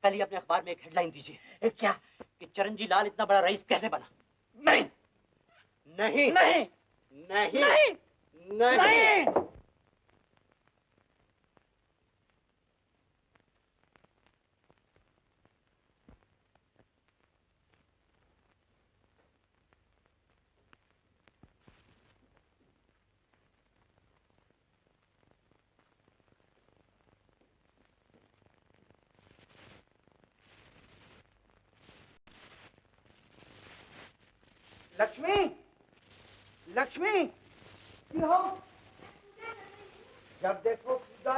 कल ही अपने अखबार में एक हेडलाइन दीजिए। क्या? कि चरणजी लाल इतना बड़ा रईस कैसे बना। नहीं, नहीं नहीं नहीं नहीं नहीं लक्ष्मी, लक्ष्मी, हो? जब देखो पूजा,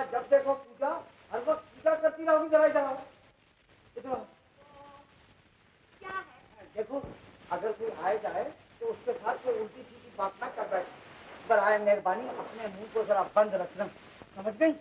हर वक्त पूजा करती रहोगी। जरा इधर आओ, इधर आओ। क्या है? देखो, अगर कोई आए जाए तो उसके साथ कोई उल्टी सीधी बात ना कर बैठे। बराए मेहरबानी अपने मुंह को जरा बंद रखना, समझ गई?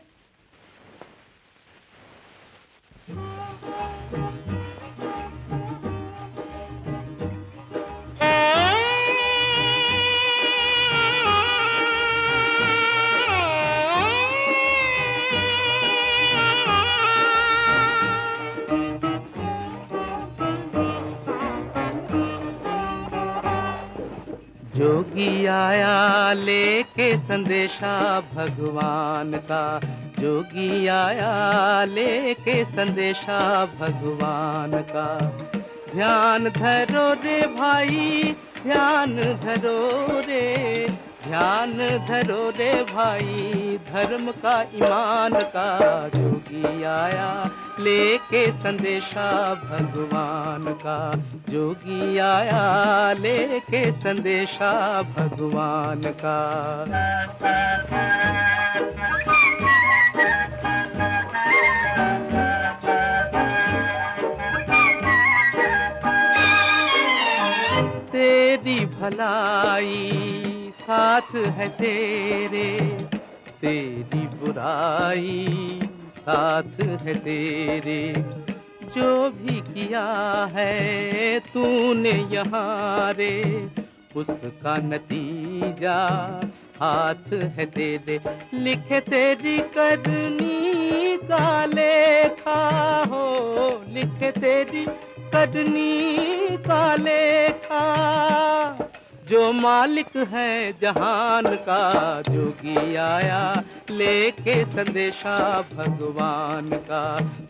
जोगी आया लेके संदेशा भगवान का, जोगी आया लेके संदेशा भगवान का। ध्यान धरो रे भाई, ध्यान धरो रे, ध्यान धरो रे भाई, धर्म का ईमान का। जोगी आया लेके संदेशा भगवान का, जोगी आया लेके संदेशा भगवान का। तेरी भलाई साथ है तेरे, तेरी बुराई साथ है तेरे। जो भी किया है तूने यहाँ रे, उसका नतीजा हाथ है तेरे। लिखे तेरी करनी का लेखा हो, लिखे तेरी करनी का लेखा। जो मालिक है जहान का, जोगी आया लेके संदेशा भगवान का,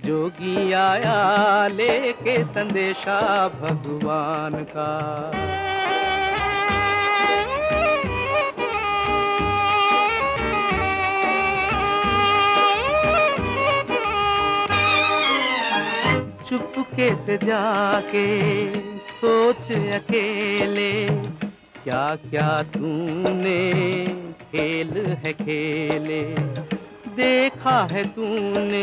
जोगी आया लेके संदेशा भगवान का। चुपके से जाके सोच अकेले, क्या क्या तूने खेल है खेले। देखा है तूने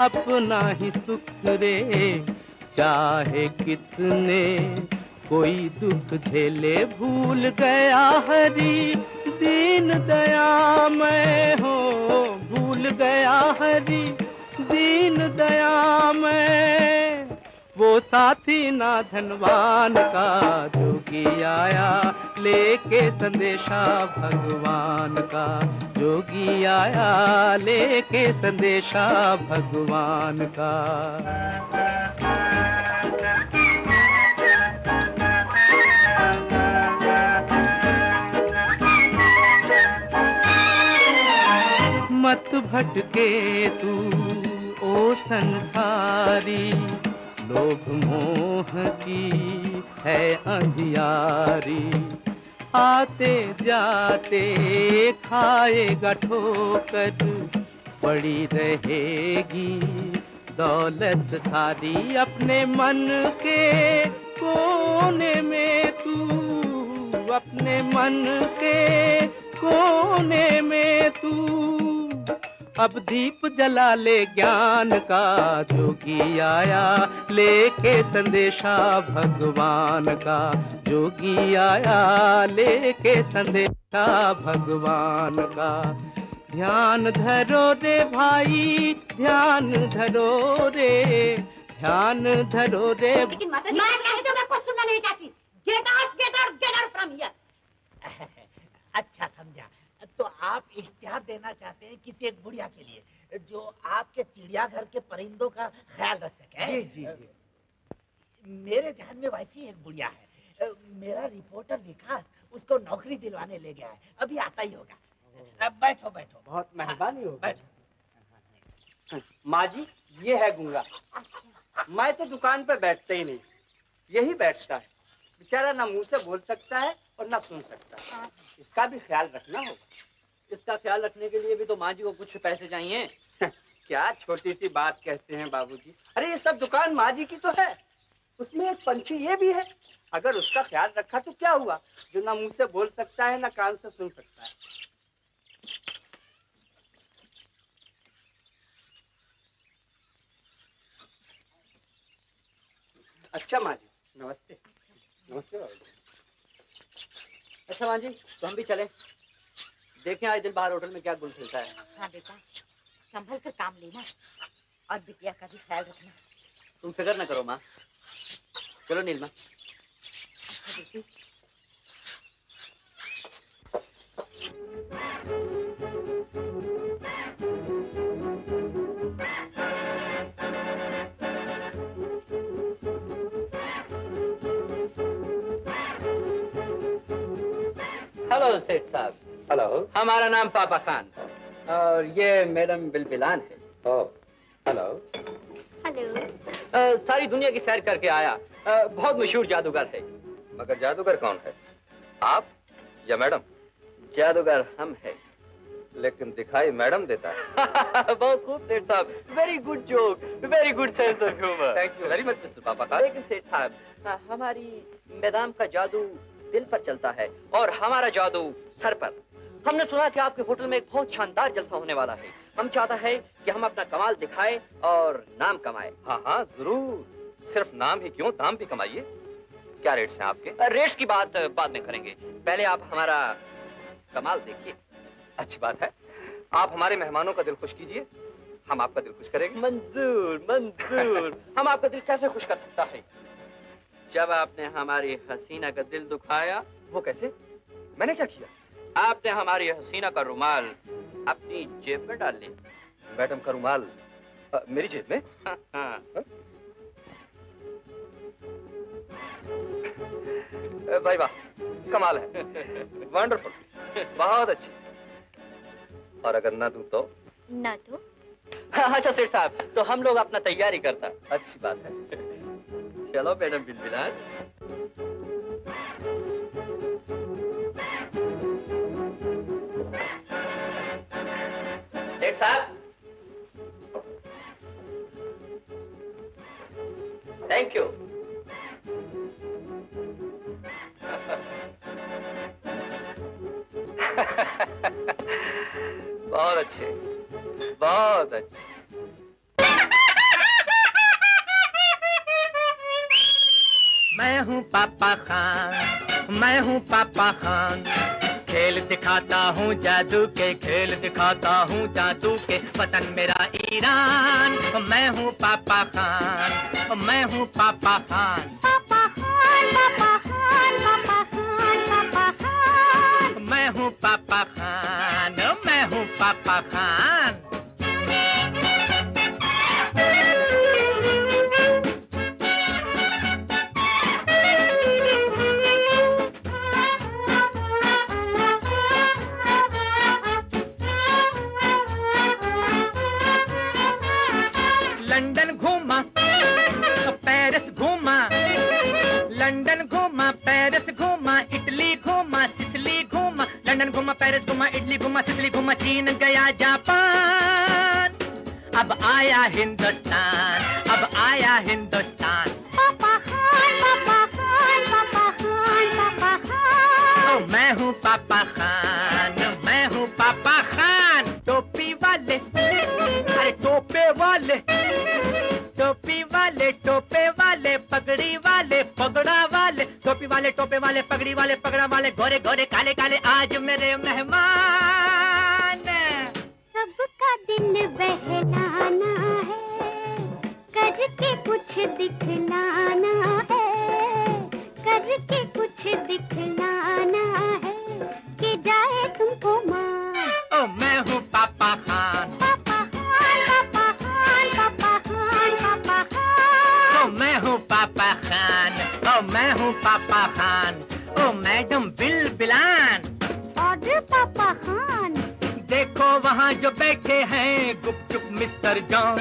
अपना ही सुख रे, चाहे कितने कोई दुख झेले। भूल गया हरी दीन दया मैं हो, भूल गया हरी दीन दया मैं। वो साथी ना धनवान का, जोगी आया लेके संदेशा भगवान का, जोगी आया लेके संदेशा भगवान का। मत भटके तू ओ संसारी, लोभ मोह की है अंधियारी। आते जाते खाएगा ठोकर, पड़ी रहेगी दौलत सारी। अपने मन के कोने में तू, अपने मन के कोने में तू अब दीप जला ले ज्ञान का। जोगी आया लेके संदेशा भगवान का, जोगी आया लेके संदेशा भगवान का। ध्यान धरो रे भाई, ध्यान धरो रे, ध्यान धरो रे। लेकिन माता जी, मैं कहे तो मैं कुछ सुनना नहीं चाहती। Get out, get out, get out from here. अच्छा समझा, तो आप इश्तिहार देना चाहते हैं किसी एक बुढ़िया के लिए जो आपके चिड़ियाघर के परिंदों का ख्याल रख सके। जी जी जी। मेरे ध्यान में वैसी एक बुढ़िया है, मेरा रिपोर्टर विकास उसको नौकरी दिलवाने ले गया है, अभी आता ही होगा। बैठो बैठो। बहुत मेहरबानी होगी। बैठो। माँ जी, ये है गूंगा। मैं तो दुकान पे बैठता ही नहीं, यही बैठता है। बेचारा ना मुंह से बोल सकता है और ना सुन सकता है। इसका भी ख्याल रखना होगा। इसका ख्याल रखने के लिए भी तो माँ जी को कुछ पैसे चाहिए। क्या छोटी सी बात कहते हैं बाबूजी। अरे ये सब दुकान माँ जी की तो है, उसमें एक पंछी ये भी है। अगर उसका ख्याल रखा तो क्या हुआ, जो ना मुंह से बोल सकता है ना कान से सुन सकता है। अच्छा माँ जी, नमस्ते। नमस्ते बाबूजी। अच्छा माँ जी, तो हम भी चले, देखें आज दिन बाहर होटल में क्या गुल खिलता है। हाँ बेटा, संभल कर काम लेना और बिटिया का भी ख्याल रखना। तुम फिक्र न करो माँ। चलो नीलमा। अच्छा बेटी। हेलो सेठ साहब। हेलो। हमारा नाम पापा खान और ये मैडम बिलबिलान है। ओह, हेलो। हेलो। सारी दुनिया की सैर करके आया, बहुत मशहूर जादूगर है। मगर जादूगर कौन है, आप या मैडम? जादूगर हम है, लेकिन दिखाई मैडम देता है। बहुत खूब सेठ साहब, very good joke, very good sense of humour. Thank you very much mister पापा खान। लेकिन सेठ साहब, हमारी मैडम का जादू दिल पर चलता है और हमारा जादू सर पर। हमने सुना कि आपके होटल में एक बहुत शानदार जलसा होने वाला है। हम चाहता है कि हम अपना कमाल दिखाएं और नाम कमाएं। हाँ हाँ जरूर, सिर्फ नाम ही क्यों, दाम भी कमाइए। क्या रेट्स हैं आपके? रेट्स की बात बाद में करेंगे, पहले आप हमारा कमाल देखिए। अच्छी बात है, आप हमारे मेहमानों का दिल खुश कीजिए, हम आपका दिल खुश करेंगे। मंजूर मंजूर। हम आपका दिल कैसे खुश कर सकता है? जब आपने हमारी हसीना का दिल दुखाया। वो कैसे? मैंने क्या किया? आपने हमारी हसीना का रुमाल अपनी जेब में डाल लिया। मैडम का रुमाल मेरी जेब में? हाँ। भाई वाह, कमाल है, वंडरफुल, बहुत अच्छी। और अगर ना दूं तो? ना तो? अच्छा सेठ साहब, तो हम लोग अपना तैयारी करता। अच्छी बात है। चलो मैडम बिलबिलान। सेठ साहब, थैंक यू। बहुत अच्छे, बहुत अच्छे। मैं हूँ पापा खान, मैं हूँ पापा खान, खेल दिखाता हूँ जादू के, खेल दिखाता हूँ जादू के, वतन मेरा ईरान। मैं हूँ पापा खान, मैं हूँ पापा Khan. Papa Khan, papa Khan, papa Khan, papa Khan. मैं हूँ पापा खान, मैं हूँ पापा खान। लंदन घूमा, पेरिस घूमा, लंदन घूमा, पेरिस घूमा, इटली घूमा, सिसिली घूमा, लंदन घूमा, पेरिस घूमा, इटली घूमा, सिसिली घूमा, चीन गया जापान, अब आया हिंदुस्तान, अब आया हिंदुस्तान। पापा Khan, papa Khan, papa Khan, papa Khan. ओ मैं हूँ पापा खान, मैं हूँ पापा खान। टोपी वाले, अरे टोपे वाले, टोपी वाले, टोपे वाले, पगड़ी वाले, पगड़ा वाले, टोपी वाले, टोपे वाले, पगड़ी वाले, पगड़ा वाले, गोरे गोरे काले काले, आज मेरे मेहमान। सबका दिल बहलाना है, करके कुछ दिखलाना है, करके कुछ दिखलाना है, कि जाए तुमको मान। ओ मैं हूँ पापा Khan, papa Khan, papa Khan, papa Khan, papa Khan. ओ मैं हूँ पापा खान, ओ मैं हूँ पापा खान। वहाँ जो बैठे हैं गुपचुप मिस्टर जॉन,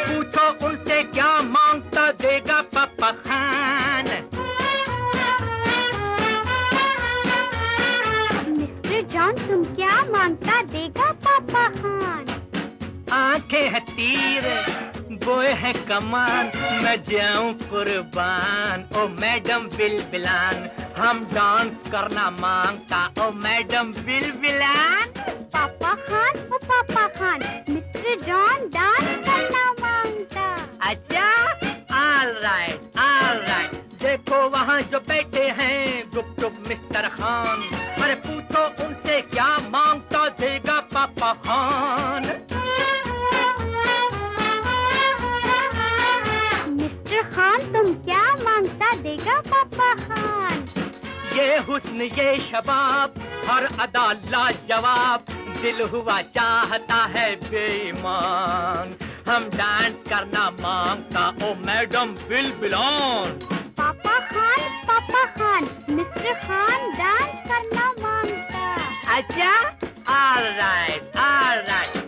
पूछो उनसे क्या मांगता देगा पापा खान। मिस्टर जॉन तुम क्या मांगता देगा पापा खान? आंखें हैं तीर, बोए है कमान, मैं जाऊं कुर्बान। ओ मैडम बिलबिलान, हम डांस करना मांगता। ओ मैडम बिलबिलान। पापा खान, ओ पापा खान, मिस्टर जॉन डांस करना मांगता। अच्छा, ऑल राइट। देखो वहाँ जो बैठे हैं गुपचुप मिस्टर खान, अरे पूछो उनसे क्या मांगता देगा पापा खान। मिस्टर खान तुम क्या मांगता देगा पापा खान? ये हुस्न ये शबाब, हर अदा लाजवाब, दिल हुआ चाहता है बेईमान। हम डांस करना मांगता। ओ madam Bilbilan. Papa Khan, mister Khan dance करना मांगता। अच्छा, all right.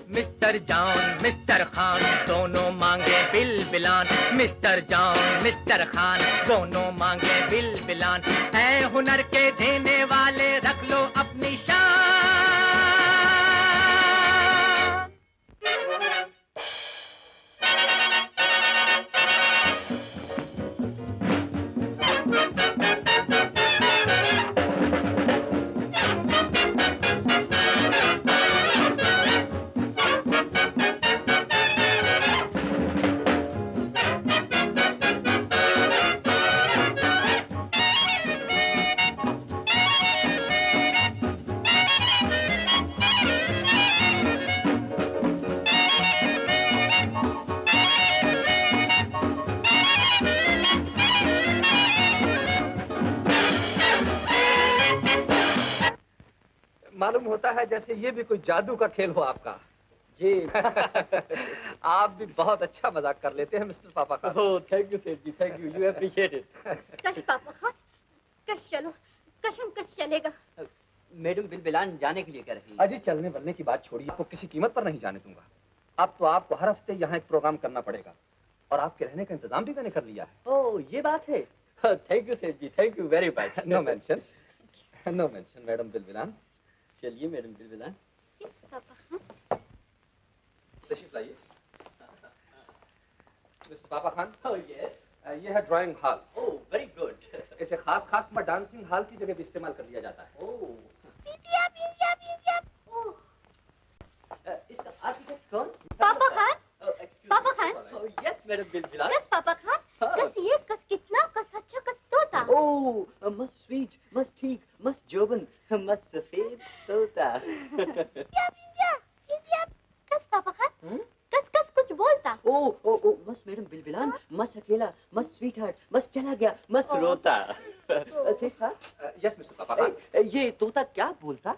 Mister John mister Khan दोनों मांगे बिलबिलान। मिस्टर जॉन मिस्टर खान दोनों मांगे बिलबिलान। है हुनर के देने वाले रख लो अपनी शान। मालूम होता है जैसे ये भी कोई जादू का खेल हो आपका। जी आप भी बहुत अच्छा मजाक कर लेते हैं मिस्टर पापा खान। ओह थैंक यू सेठ जी, थैंक यू अप्रिशिएट इट। कश पापा खान, कश चलो, कश चलेगा। मैडम बिलबिलान जाने के लिए कह रही है। अजी चलने बलने की बात छोड़िए, आपको किसी कीमत पर नहीं जाने दूंगा। अब तो आपको हर हफ्ते यहाँ एक प्रोग्राम करना पड़ेगा और आपके रहने का इंतजाम भी मैंने कर लिया है। ओह ये बात है। थैंक यू सेठ जी, thank you very much. No mention madam Bilbilan. चलिए मैडम बिलबिलान। पापा खान तशरीफ लाइए। मिस्टर पापा खान। Oh yes. ये है drawing hall. Oh very good. इसे खास में डांसिंग हॉल की जगह भी इस्तेमाल कर लिया जाता है। ओह इसका आर्किटेक्ट कौन? Papa Khan. Papa Khan. Oh yes madam Bilbilan. कस पापा खान, कस ये, कस कितना, कस अच्छा, कस तोता। ओह मस्त स्वीट, मस्त ठीक, मस्त जोबन, मस्त सफेद तोता। कस पापा खान, कस कुछ बोलता। ओह मस्त मैडम बिलबिलान, मस्त अकेला, मस्त स्वीट हार्ट, मस्त चला गया, मस्त रोता। देखा? यस मिस्टर पापा खान। ये तोता क्या बोलता?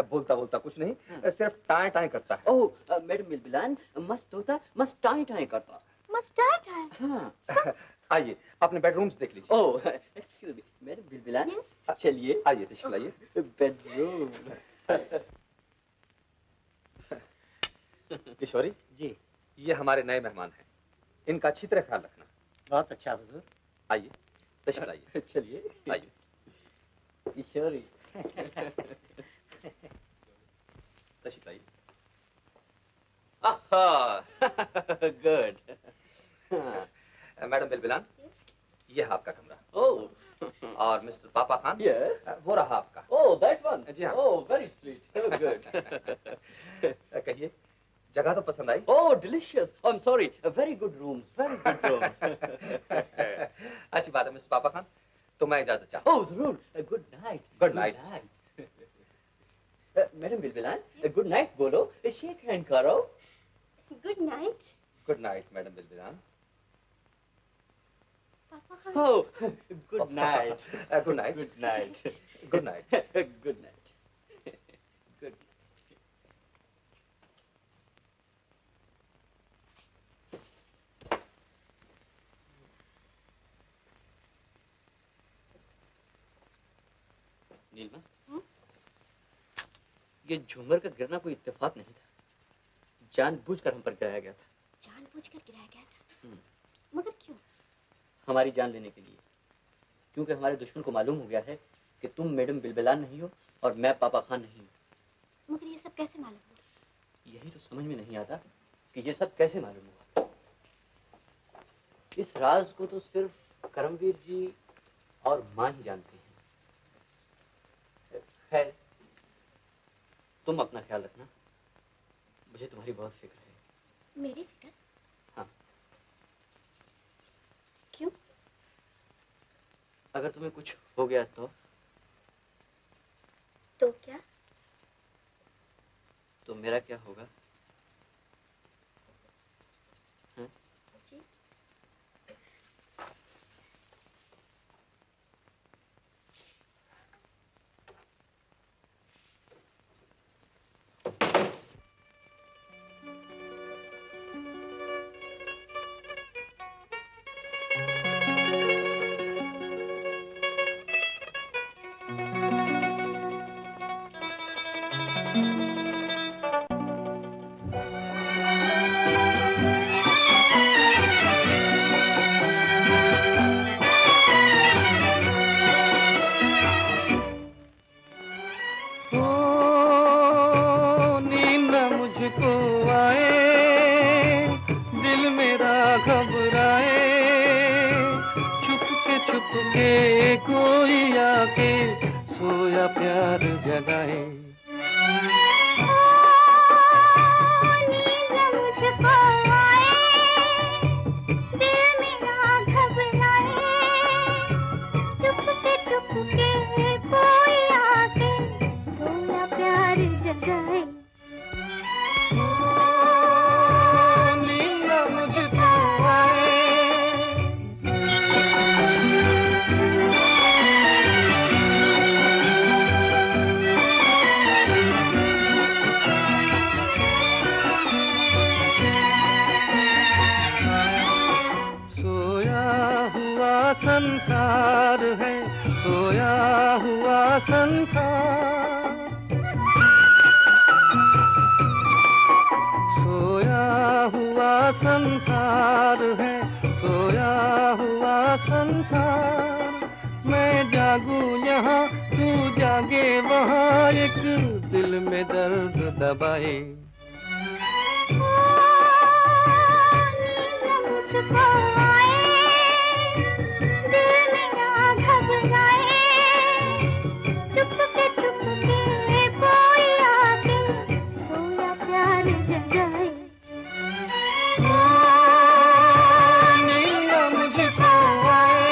बोलता कुछ नहीं, सिर्फ टाएं टाएं करता है। ओह मैडम बिलबिलान, मस्त तोता मस्त टाई टाई करता। मस्टर्ड है। हाँ। आइए अपने बेडरूम्स देख लीजिए। Oh excuse me madam Bilbilan. चलिए आइए तशरीफ लाइए। बेडरूम। किशोरी जी, ये हमारे नए मेहमान हैं, इनका अच्छी तरह ख्याल रखना। बहुत अच्छा हुजूर। आइए तशरीफ लाइए। चलिए आइए। किशोरी। तशरीफ लाइए। गुड। मैडम बिलबिलान, ये है आपका कमरा। ओह और मिस्टर पापा खान, यस, वो रहा आपका। Oh that one. जी हाँ। Oh very sweet, good. कहिए, जगह तो पसंद आई? Oh delicious, I am sorry, very good rooms, very good rooms. अच्छी बात है मिस्टर पापा खान, तो मैं इजाजत चाहता हूँ। ओह जरूर, good night. Good night. Madam Bilbilan, good night बोलो, शेक हैंड करो। Good night. Good night madam Bilbilan. Papa Khan. Oh good night. Good night. Good night. Good night. Good night. Good. Neelma, ये झूमर का गिरना कोई इत्तेफाक नहीं था, जानबूझकर हम पर गिराया गया था। जानबूझकर गिराया गया था? मगर क्यों? हमारी जान लेने के लिए, क्योंकि हमारे दुश्मन को मालूम हो गया है कि तुम मैडम बिलबिलान नहीं हो और मैं पापा खान नहीं हूँ। मगर ये सब कैसे मालूम हुआ? यही तो समझ में नहीं आता कि ये सब कैसे मालूम हुआ। इस राज को तो सिर्फ करमवीर जी और माँ ही जानते हैं। खैर, तुम अपना ख्याल रखना, मुझे तुम्हारी बहुत फिक्र है। मेरी फिक्र? हाँ। क्यों? अगर तुम्हें कुछ हो गया तो क्या? तो मेरा क्या होगा? जी? संसार है, सोया हुआ संसार, सोया हुआ संसार है, सोया हुआ संसार। मैं जागूं यहाँ, तू जागे वहाँ, एक दिल में दर्द दबाए। मुझको आए, दिल मेरा घबराए, चुपके चुपके कोई आके सोया प्यार जगाए। नींद मुझको आए,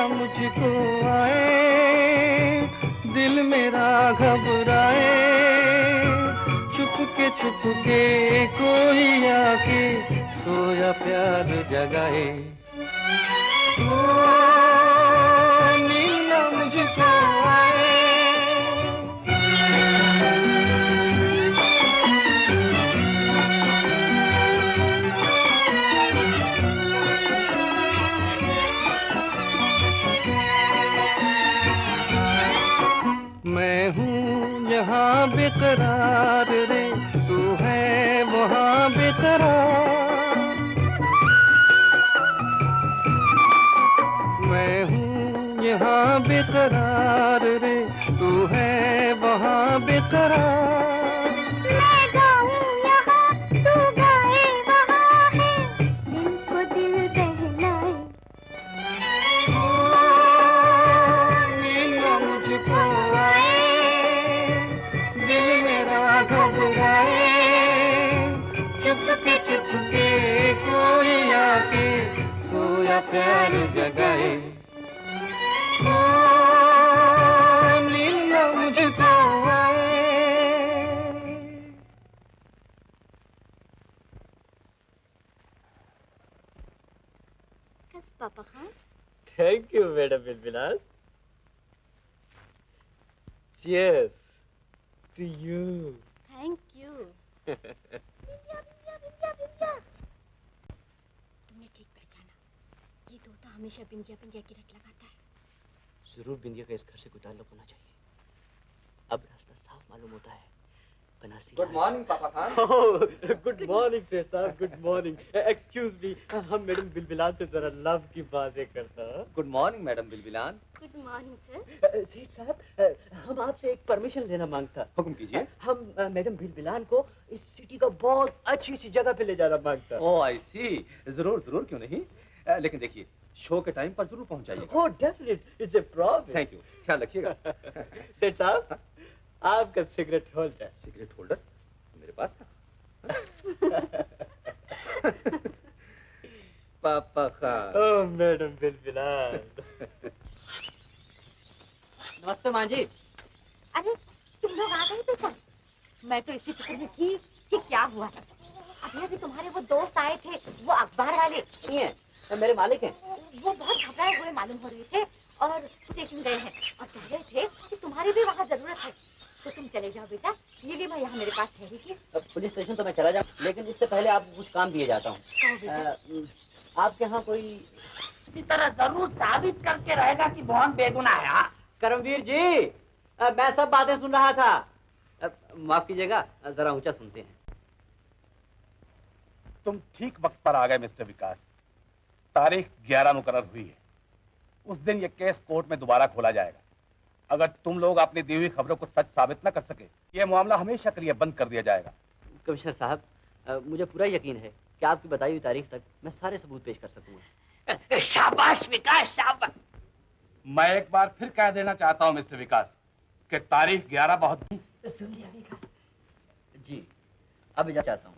मुझको आए, दिल मेरा घबराए, चुपके चुपके कोई आके सोया प्यार जगाए। नींद मुझको आए, मैं हूँ यहाँ बेकरार रे, तू है वहाँ बेकरार। मैं हूँ यहाँ बेकरार रे, तू है वहाँ बेकरार। मैं गाऊं यहाँ, तू गाए वहाँ है, दिल को दिल बहलाए। नींद मुझको आए, दिल मेरा घबराए, चुपके चुपके कोई आके सोया प्यार जगाए। ओ नींद न मुझको आए। कस papa Khan. Thank you madam Bilbilas. Cheers to you. Thank you. Bindiya Bindiya Bindiya Bindiya. तुमने ठीक पहचाना, ये तोता हमेशा बिंदिया बिंदिया की रट लगाता है। जरूर बिंदिया का इस घर से कोई ताल्लुक होना चाहिए। अब रास्ता साफ मालूम होता है। बनारसी। गुड मॉर्निंग पापा खान। गुड मॉर्निंग सेठ साहब, गुड मॉर्निंग। एक्सक्यूज मी, हम मैडम बिलबिलान से जरा लव की बातें करता। Good morning madam Bilbilan. Good morning sir. सेठ साहब, हम आपसे एक परमिशन लेना मांगता। हुक्म कीजिए। हम मैडम बिलबिलान को इस सिटी का बहुत अच्छी सी जगह पे ले जाना मांगता। ओह आई सी, जरूर जरूर, क्यों नहीं। लेकिन देखिए, शो के टाइम पर जरूर पहुंच जाइए। Oh definite, it's a promise. Thank you, ख्याल रखिएगा। सेठ साहब, आपका सिगरेट होल्डर। सिगरेट होल्डर मेरे पास था। पापा खान। ओह मैडम बिलबिलान। नमस्ते मां जी। अरे तुम लोग आ गए थे क्या? मैं तो इसी फिक्र में थी कि क्या हुआ। अभी अभी तुम्हारे वो दोस्त आए थे, वो अखबार वाले। नहीं है, मेरे मालिक हैं। वो बहुत घबराए हुए मालूम हो रहे थे और स्टेशन गए हैं और कह रहे थे कि तुम्हारी भी वहाँ जरूरत है, तो तुम चले जाओ बेटा। नीली माँ यहाँ मेरे पास ठहरेगी। पुलिस स्टेशन तो मैं चला जाऊँ, लेकिन इससे पहले आपको कुछ काम दिए जाता हूँ। आपके यहाँ कोई इसी तरह जरूर साबित करके रहेगा कि मोहन बेगुनाह है। हाँ? करमवीर जी, मैं सब बातें सुन रहा था। माफ कीजिएगा, जरा ऊंचा सुनते हैं। तुम ठीक वक्त पर आ गए मिस्टर विकास। तारीख 11 मुकर्रर हुई है। उस दिन ये केस कोर्ट में दोबारा खोला जाएगा। अगर तुम लोग अपनी दी हुई खबरों को सच साबित न कर सके, ये मामला हमेशा के लिए बंद कर दिया जाएगा। कमिश्नर साहब, मुझे पूरा यकीन है कि आपकी बताई हुई तारीख तक मैं सारे सबूत पेश कर सकूंगा। शाबाश विकास, शाबाश। मैं एक बार फिर कह देना चाहता हूँ मिस्टर विकास कि तारीख 11 बहुत। सुन लिया विकास जी, अब इजाजत चाहता हूँ।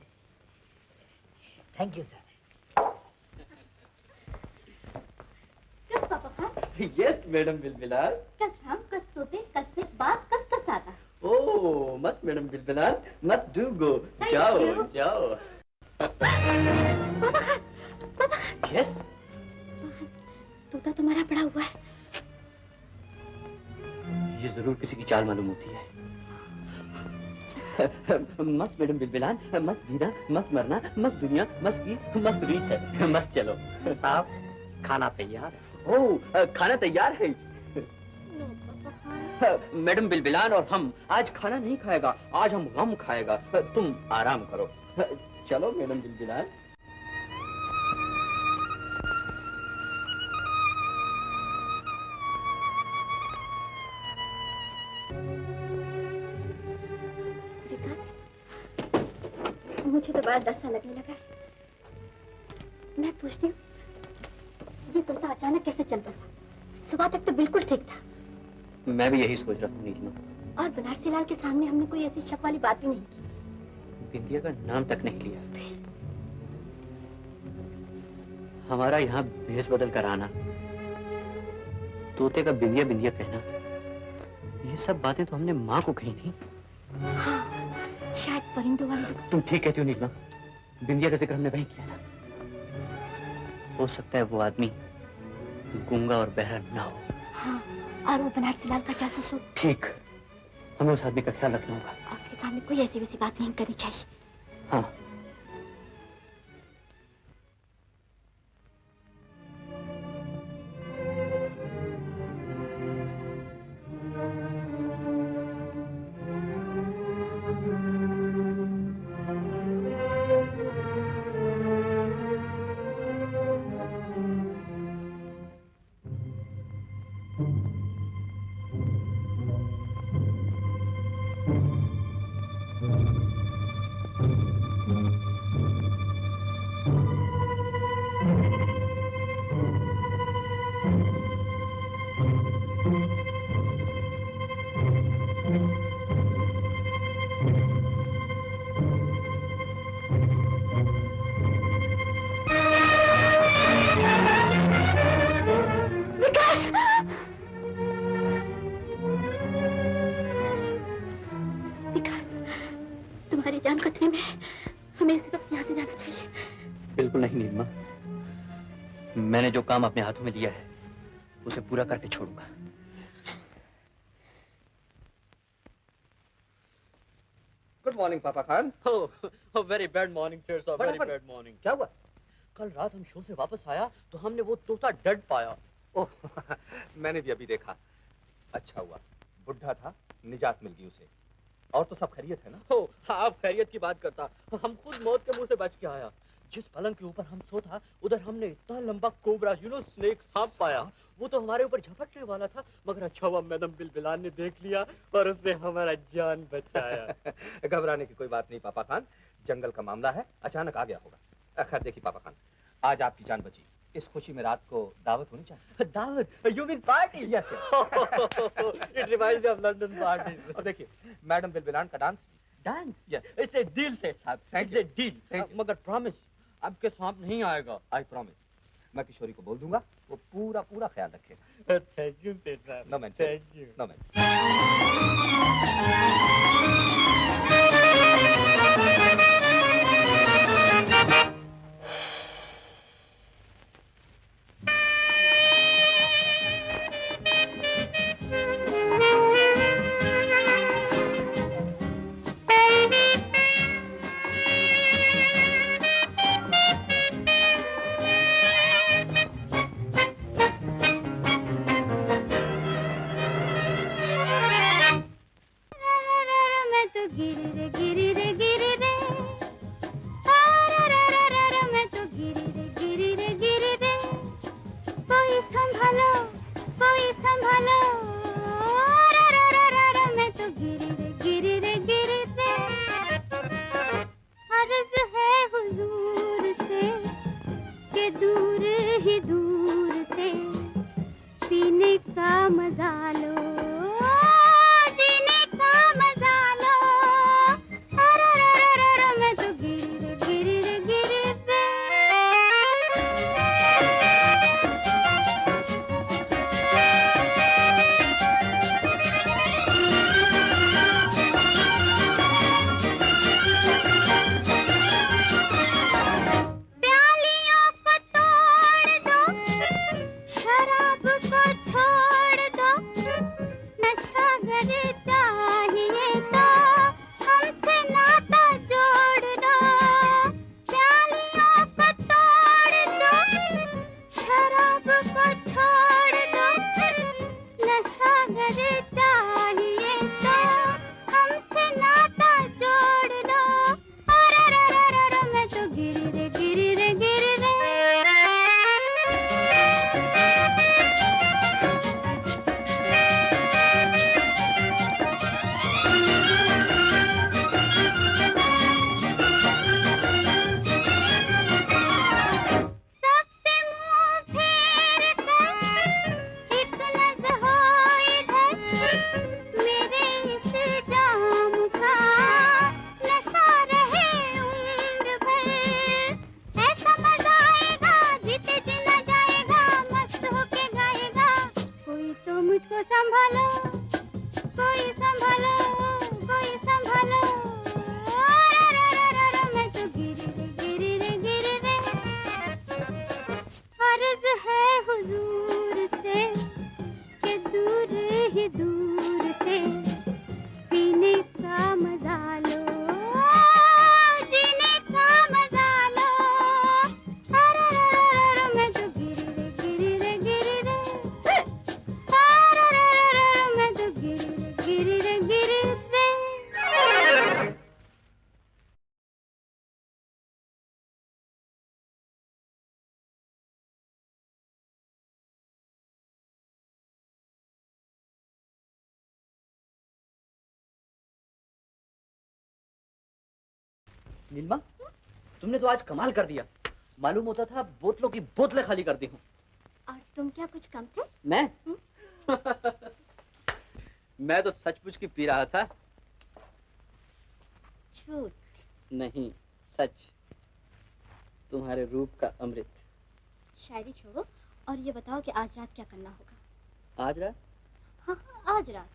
Thank you sir. कस papa Khan. Yes madam Bilbilan. कस हम, कस तोते, कस से बात, कस कस आता। ओह मस्त मैडम बिलबिलान, मस्त डू गो। Thank जाओ you. जाओ। पापा खान, पापा खान। यस, तोता तुम्हारा पड़ा हुआ है। ये जरूर किसी की चाल मालूम होती है। मस्त मैडम बिलबिलान, मस्त जीना, मस्त मरना, मस्त दुनिया, मस्त की मस्त रीत है। मस्त चलो। साहब, खाना तैयार है। ओह, खाना तैयार है। मैडम बिलबिलान और हम आज खाना नहीं खाएगा, आज हम गम खाएगा। तुम आराम करो। चलो मैडम बिलबिलान। मुझे तो बड़ा डर सा लगने लगा है। मैं पूछती हूँ, ये तोता अचानक कैसे चल बसा? सुबह तक तो बिल्कुल ठीक था। मैं भी यही सोच रहा हूँ नीलिमा। और बनारसी लाल के सामने हमने कोई ऐसी शक वाली बात भी नहीं की। बिंदिया का नाम तक नहीं लिया। हमारा यहाँ भेष बदल कर आना, तोते का बिंदिया बिंदिया कहना, ये सब बातें तो हमने माँ को कही थी। हाँ, शायद परिंदों वाली। तुम ठीक कहती हो नीलिमा, बिंदिया का जिक्र हमने वहीं किया था। हो सकता है वो आदमी गूंगा और बहरा ना हो। हाँ, और वो बनारसी लाल का जासूस हो। ठीक, हमें उस आदमी का ख्याल रखना होगा। और उसके सामने कोई ऐसी वैसी बात नहीं करनी चाहिए। हाँ। हमारी जान खतरे में है, हमें इसी वक्त यहाँ से जाना चाहिए। बिल्कुल नहीं नीलिमा, मैंने जो काम अपने हाथों में लिया है उसे पूरा करके छोड़ूंगा। गुड मॉर्निंग पापा Khan. Very bad morning sir, very bad morning. क्या हुआ? कल रात हम शो से वापस आया तो हमने वो तोता डेड पाया। ओह मैंने भी अभी देखा। अच्छा हुआ, बुढ़ा था, निजात मिल गई उसे। और तो सब खैरियत है ना? आप खैरियत की बात करता, हम खुद मौत के मुंह से बच के आया। जिस पलंग के ऊपर हम सो था उधर हमने इतना लंबा कोबरा स्नेक सांप पाया। वो तो हमारे ऊपर झपटने वाला था, मगर अच्छा हुआ मैडम बिलबिलान ने देख लिया और उसने हमारा जान बचाया। घबराने की कोई बात नहीं पापा खान, जंगल का मामला है, अचानक आ गया होगा। खैर देखिए पापा खान, आज आपकी जान बची, इस खुशी में रात को दावत होनी चाहिए। दावत? You mean party? Yes it reminds me of London party. और देखिए मैडम बिलबिलान का डांस भी। Dance? Yes, it's a deal से साहब, इट्स ए डील। मगर प्रॉमिस, आपके सांप नहीं आएगा। I promise. मैं किशोरी को बोल दूंगा, वो पूरा पूरा ख्याल रखेगा। Thank you seth sahib. No man, thank you. No man. Neelima, तुमने तो आज कमाल कर दिया। मालूम होता था बोतलों की बोतलें खाली कर दी हूँ। और तुम क्या कुछ कम थे? मैं? मैं तो सचमुच की पी रहा था। झूठ नहीं, सच। तुम्हारे रूप का अमृत। शायरी छोड़ो और ये बताओ कि आज रात क्या करना होगा। आज रात? हाँ हाँ, आज रात।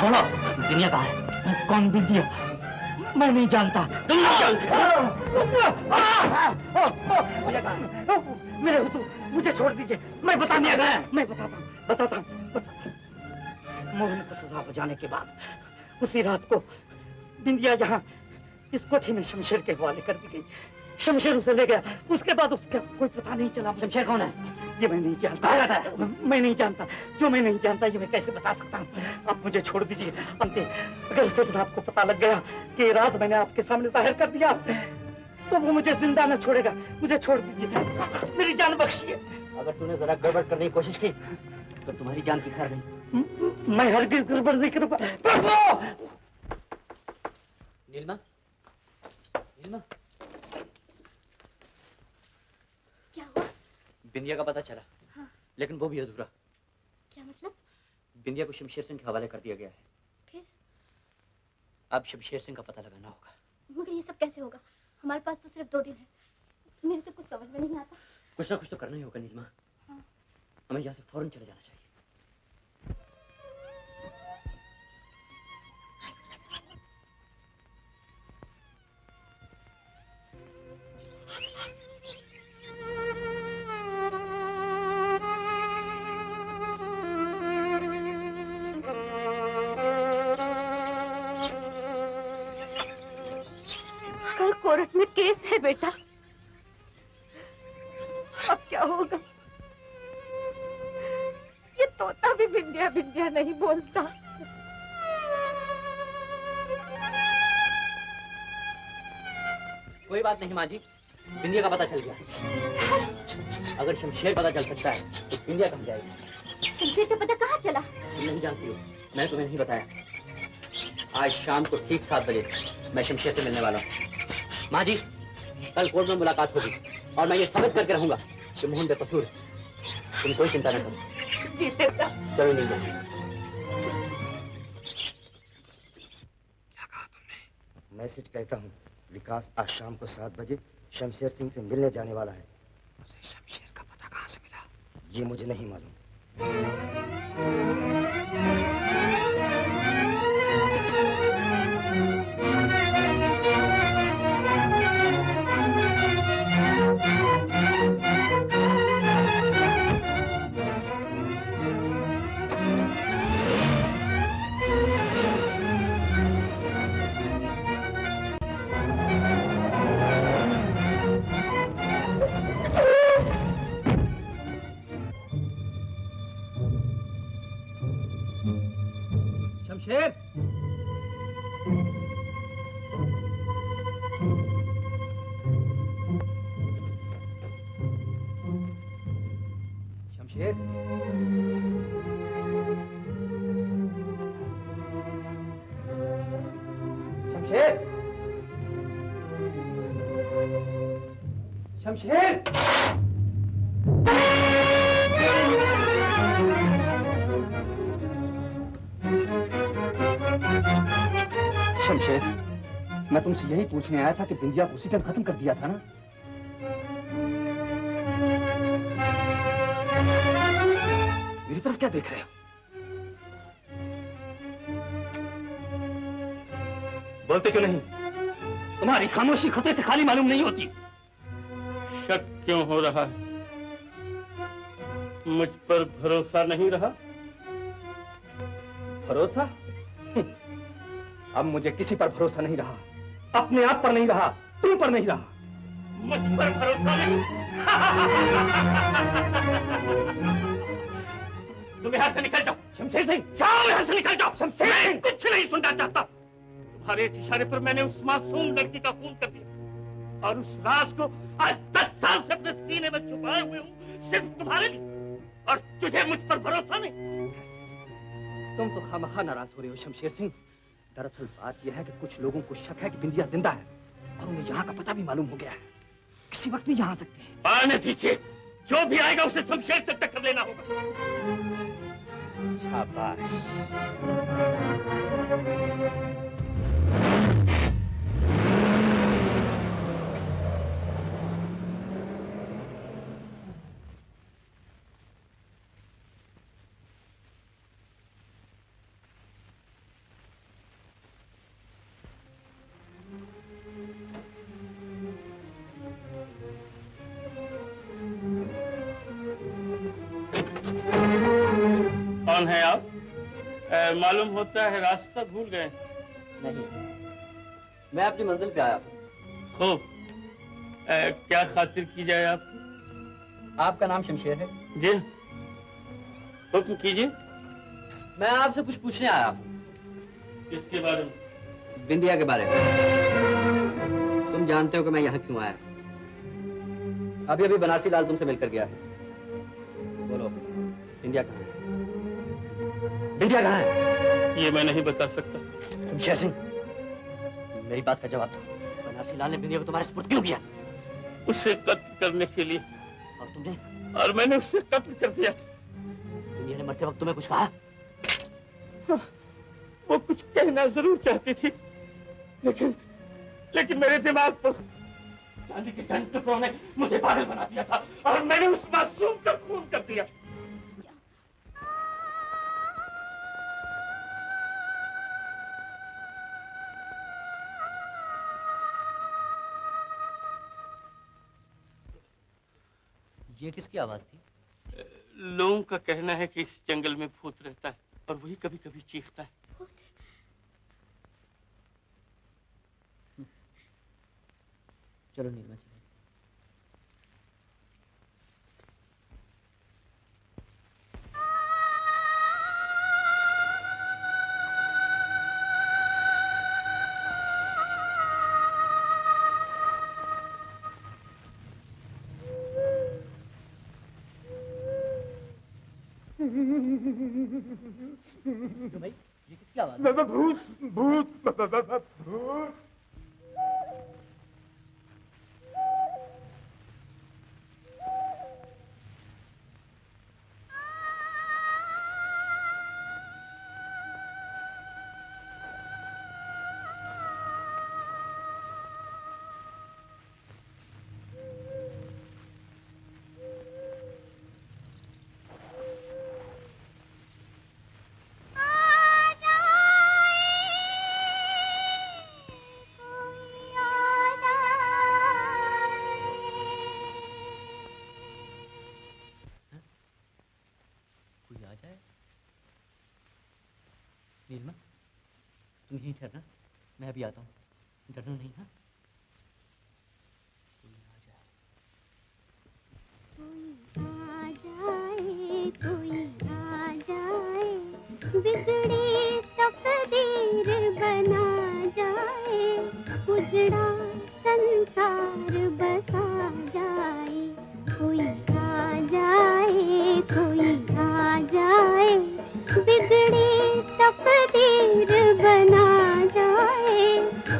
बोलो, बिंदिया कहाँ है? कौन बिंदिया? मैं नहीं जानता। तुम नहीं जानते? मेरे हुजूर, मुझे छोड़ दीजिए, मैं बताता हूँ, मैं बताता हूँ। मोहन को सजा हो जाने के बाद उसी रात को बिंदिया यहाँ इस कोठी में शमशेर के हवाले कर दी गई। शमशेर उसे ले गया, उसके बाद उसका कोई पता नहीं चला। शमशेर कौन है? ये मैं नहीं जानता। मैं नहीं जानता, जो मैं नहीं जानता ये मैं कैसे बता सकता हूँ? आप मुझे छोड़ दीजिए। अगर सच आपको पता लग गया कि ये राज मैंने आपके सामने जाहिर कर दिया तो वो मुझे जिंदा न छोड़ेगा। मुझे छोड़ दीजिए, मेरी जान बख्शिए। अगर तूने जरा गड़बड़ करने की कोशिश की तो तुम्हारी जान की खैर नहीं। मैं हरगिज गड़बड़ नहीं करूंगा। नीलिमा, नीलिमा, क्या हुआ? बिंदिया का पता चला। हाँ। लेकिन वो भी अधूरा। क्या मतलब? बिंदिया को शमशेर सिंह के हवाले कर दिया गया है। फिर? अब शमशेर सिंह का पता लगाना होगा। मगर ये सब कैसे होगा? हमारे पास तो सिर्फ 2 दिन है। मेरे तो कुछ समझ में नहीं आता। कुछ ना कुछ तो करना ही होगा नीलिमा। हाँ। हमें यहाँ से फौरन चले जाना चाहिए। कल कोर्ट में केस है बेटा, अब क्या होगा? ये तोता भी बिंदिया बिंदिया नहीं बोलता। कोई बात नहीं माँ जी, बिंदिया का पता चल गया। अगर शमशेर पता चल सकता है तो बिंदिया कहाँ जाएगी? शमशेर का पता कहाँ चला? तुम नहीं जानती हो, मैं तुम्हें नहीं बताया। आज शाम को ठीक 7 बजे मैं शमशेर से मिलने वाला हूँ। माँ जी, कल कोर्ट में मुलाकात होगी और मैं ये साबित करके रहूंगा कि मोहन बेकसूर है। तुम कोई चिंता न करो। जीतेगा। चलो नीलिमा। क्या कहा तुमने? मैसेज कहता हूँ, विकास आज शाम को 7 बजे शमशेर सिंह से मिलने जाने वाला है। उसे शमशेर का पता कहाँ से मिला? ये मुझे नहीं मालूम। शमशेर! शमशेर! शमशेर! शमशेर! शमशेर, मैं तुमसे यही पूछने आया था कि बिंदिया को उसी दिन खत्म कर दिया था ना? मेरी तरफ क्या देख रहे हो? बोलते क्यों नहीं? तुम्हारी खामोशी खतरे से खाली मालूम नहीं होती। शक क्यों हो रहा है? मुझ पर भरोसा नहीं रहा? भरोसा? अब मुझे किसी पर भरोसा नहीं रहा, अपने आप पर नहीं रहा, तुम पर नहीं रहा। मुझ पर भरोसा नहीं? तुम यहाँ से निकल जाओ। शमशेर सिंह, जाओ यहाँ से निकल जाओ। शमशेर, मैं कुछ नहीं सुनना चाहता। तुम्हारे इशारे पर मैंने उस मासूम लड़की का खून कर दिया और उस राज को आज 10 साल से अपने सीने में छुपाए हुए हूँ, सिर्फ तुम्हारे लिए। और तुझे मुझ पर भरोसा नहीं? तुम तो खामखा नाराज हो रहे हो शमशेर सिंह। दरअसल बात यह है कि कुछ लोगों को शक है कि बिंदिया जिंदा है और उन्हें यहाँ का पता भी मालूम हो गया है। किसी वक्त भी यहाँ आ सकते हैं। आने दीजिए, जो भी आएगा उसे शमशेर से टक्कर लेना होगा। शाबाश। कौन है आप? मालूम होता है रास्ता भूल गए। नहीं, मैं अपनी मंजिल पे आया हूँ। खूब। क्या खातिर की जाए आपकी? आपका नाम शमशेर है? जी। हुक्म कीजिए। मैं आपसे कुछ पूछने आया हूँ। किसके बारे में? बिंदिया के बारे में। तुम जानते हो कि मैं यहाँ क्यों आया? अभी अभी बनारसी लाल तुमसे मिलकर गया है। बोलो, बिंदिया कहाँ है? बिंदिया कहाँ है? ये मैं नहीं बता सकता। शमशेर सिंह, मेरी बात का जवाब दो। बनारसी लाल ने बिंदिया को तुम्हारे सुपुर्द क्यों किया? उसे कत्ल करने के लिए। और तुमने? और मैंने उसे कत्ल कर दिया। बिंदिया ने मरते वक्त तुम्हें कुछ कहा? वो कुछ कहना जरूर चाहती थी, लेकिन मेरे दिमाग पर चांदी के चंद टुकड़ों ने मुझे पागल बना दिया था और मैंने उस मासूम का खून कर दिया। ये किसकी आवाज थी? लोगों का कहना है कि इस जंगल में भूत रहता है और वही कभी कभी चीखता है। चलो नीलमा चले। भाई, ये किसकी आवाज है? भूत भूत भूत। नीलमा, तुम यहीं ठहरना, मैं अभी आता हूँ। डरना नहीं, हाँ? कोई आ जाए, बिगड़ी तकदीर बना जाए, उजड़ा संसार बसा जाए। कोई आ जाए, कोई आ जाए, बिगड़ी तकदीर बना जाए,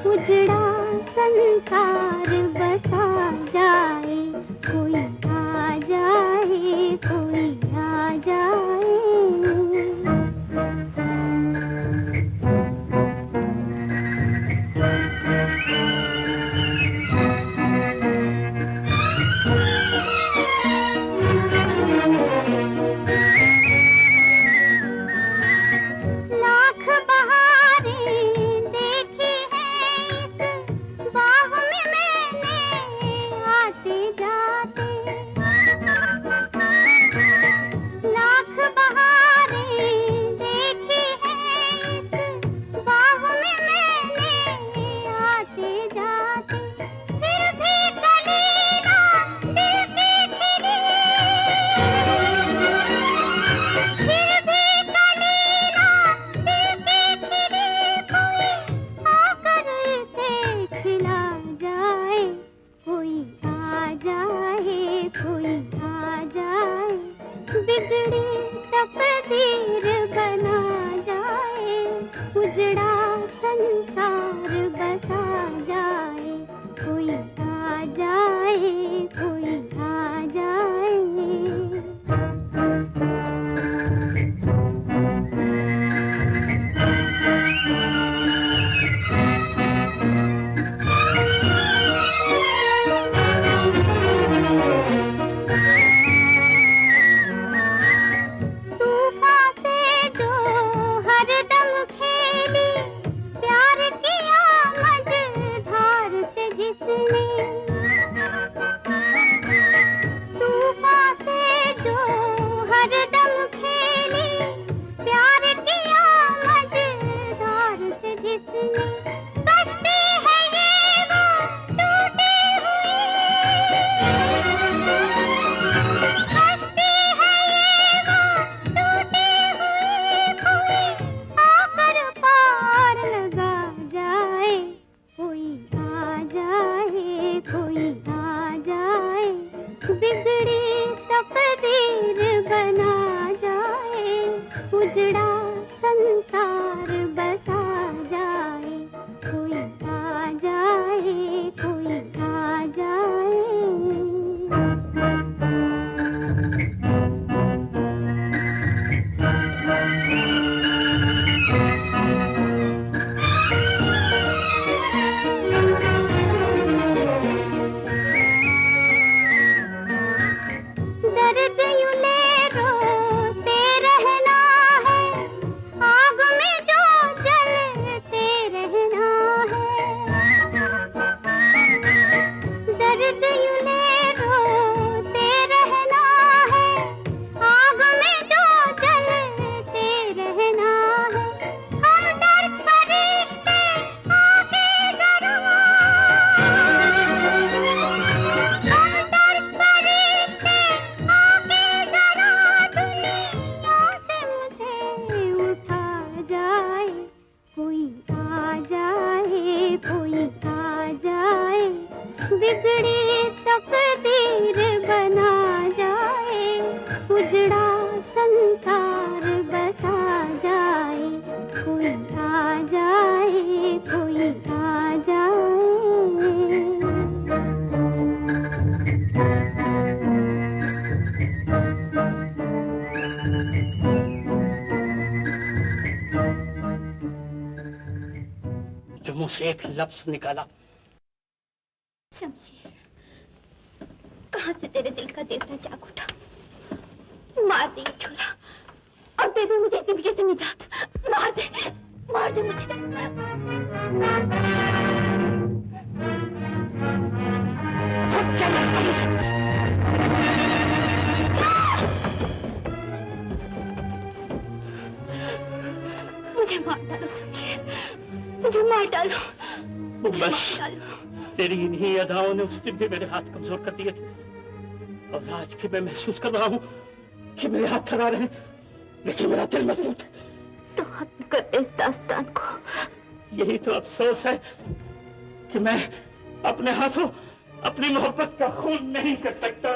उजड़ा संसार बसा जाए। कोई आ जाए, कोई आ जाए। लाख बहारें देखी हैं इस बाग में बिगड़ी तकदीर बना जाए, उजड़ा संसार बसा जाए, कोई आ जाए, कोई आ जाए। जो मुंह से एक लफ्ज निकाला। शमशेर, कहाँ से तेरे दिल का देवता जाग उठा? मार दे ये छोरा और दे दे मुझे जिंदगी से निजात। मार दे मुझे। मुझे मार डालो शमशेर, मुझे मार डालो, मुझे मार डालो। तेरी इन्हीं अदाओं ने उस दिन भी मेरे हाथ कमजोर कर दिए थे और आज भी मैं महसूस कर रहा हूँ कि मेरे हाथ थरा रहे हैं, लेकिन मेरा दिल मजबूत है। तो खत्म कर दे इस दास्तान को। यही तो अफसोस है कि मैं अपने हाथों अपनी मोहब्बत का खून नहीं कर सकता।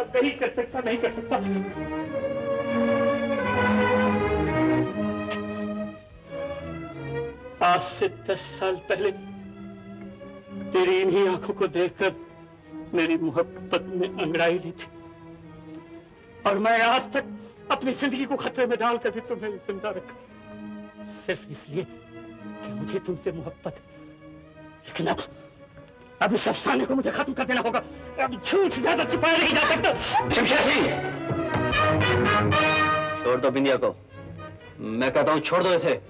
आज से 10 साल पहले तेरी इन्हीं आंखों को देखकर मेरी मोहब्बत में अंगड़ाई ली थी और मैं आज तक अपनी जिंदगी को खतरे में डालकर भी तुम्हें जिंदा रखा, सिर्फ इसलिए कि मुझे तुमसे मोहब्बत है। लेकिन अब इस अफसाने को मुझे खत्म कर देना होगा। अब झूठ ज्यादा छिपाया नहीं जा सकता। शमशेर सिंह, छोड़ दो बिंदिया को। मैं कहता हूं छोड़ दो इसे।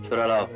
छुरा लाओ।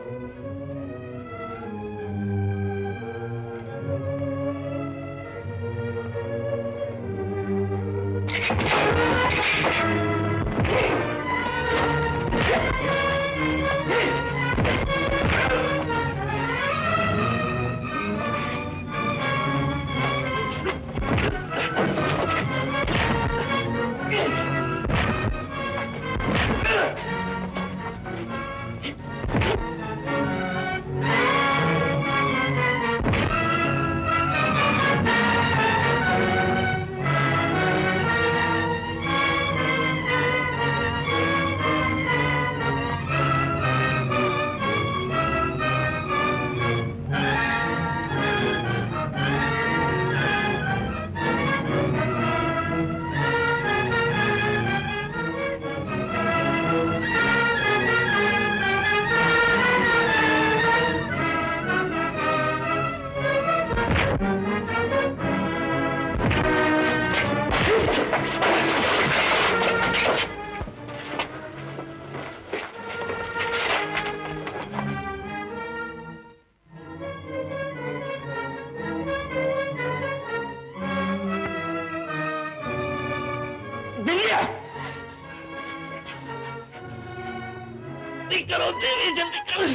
करो देवी, जल्दी करो।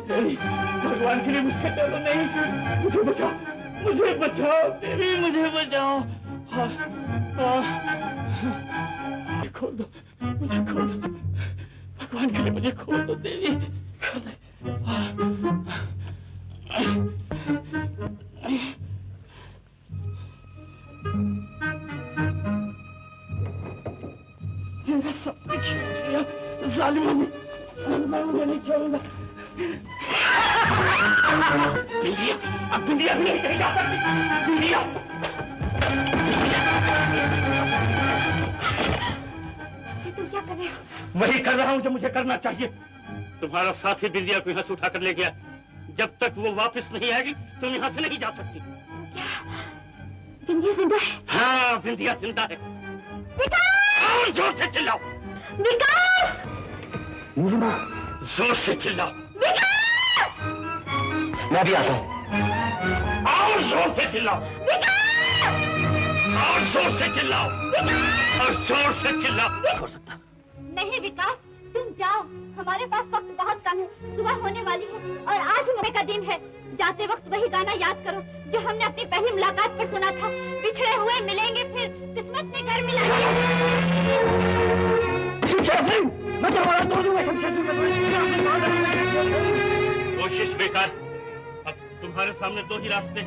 देवी, भगवान के लिए मुझसे डरो नहीं। मुझे बचाओ, मुझे बचाओ देवी, मुझे बचाओ। खोल दो, मुझे खोल दो, भगवान के लिए मुझे खोल दो देवी। मेरा सब कुछ छीन लिया जालिमों ने, मैं उन्हें नहीं छोड़ूंगा। बिंदिया, अब बिंदिया भी नहीं कहीं जा सकती। बिंदिया, तुम क्या कर रहे हो? वही कर रहा हूँ जो मुझे करना चाहिए। तुम्हारा साथी बिंदिया को यहाँ से उठाकर ले गया। जब तक वो वापस नहीं आएगी तुम यहाँ से नहीं जा सकती। क्या बिंदिया जिंदा है? हाँ, बिंदिया जिंदा है। विकास! और जोर से चिल्लाओ। विकास! जोर से चिल्लाओ। विकास! मैं भी आता हूँ। और जोर से चिल्लाओ। विकास! और जोर से चिल्लाओ। और जोर से चिल्लाओ। हो सकता नहीं विकास, तुम जाओ, हमारे पास वक्त बहुत कम है। सुबह होने वाली है और आज मौके का दिन है। जाते वक्त वही गाना याद करो जो हमने अपनी पहली मुलाकात पर सुना था। बिछड़े हुए मिलेंगे फिर, किस्मत ने कर मिलाएंगे। मैं क्या बोला, तोड़ दूंगा शमशेर सिंह को। कोशिश बेकार। अब तुम्हारे सामने दो ही रास्ते,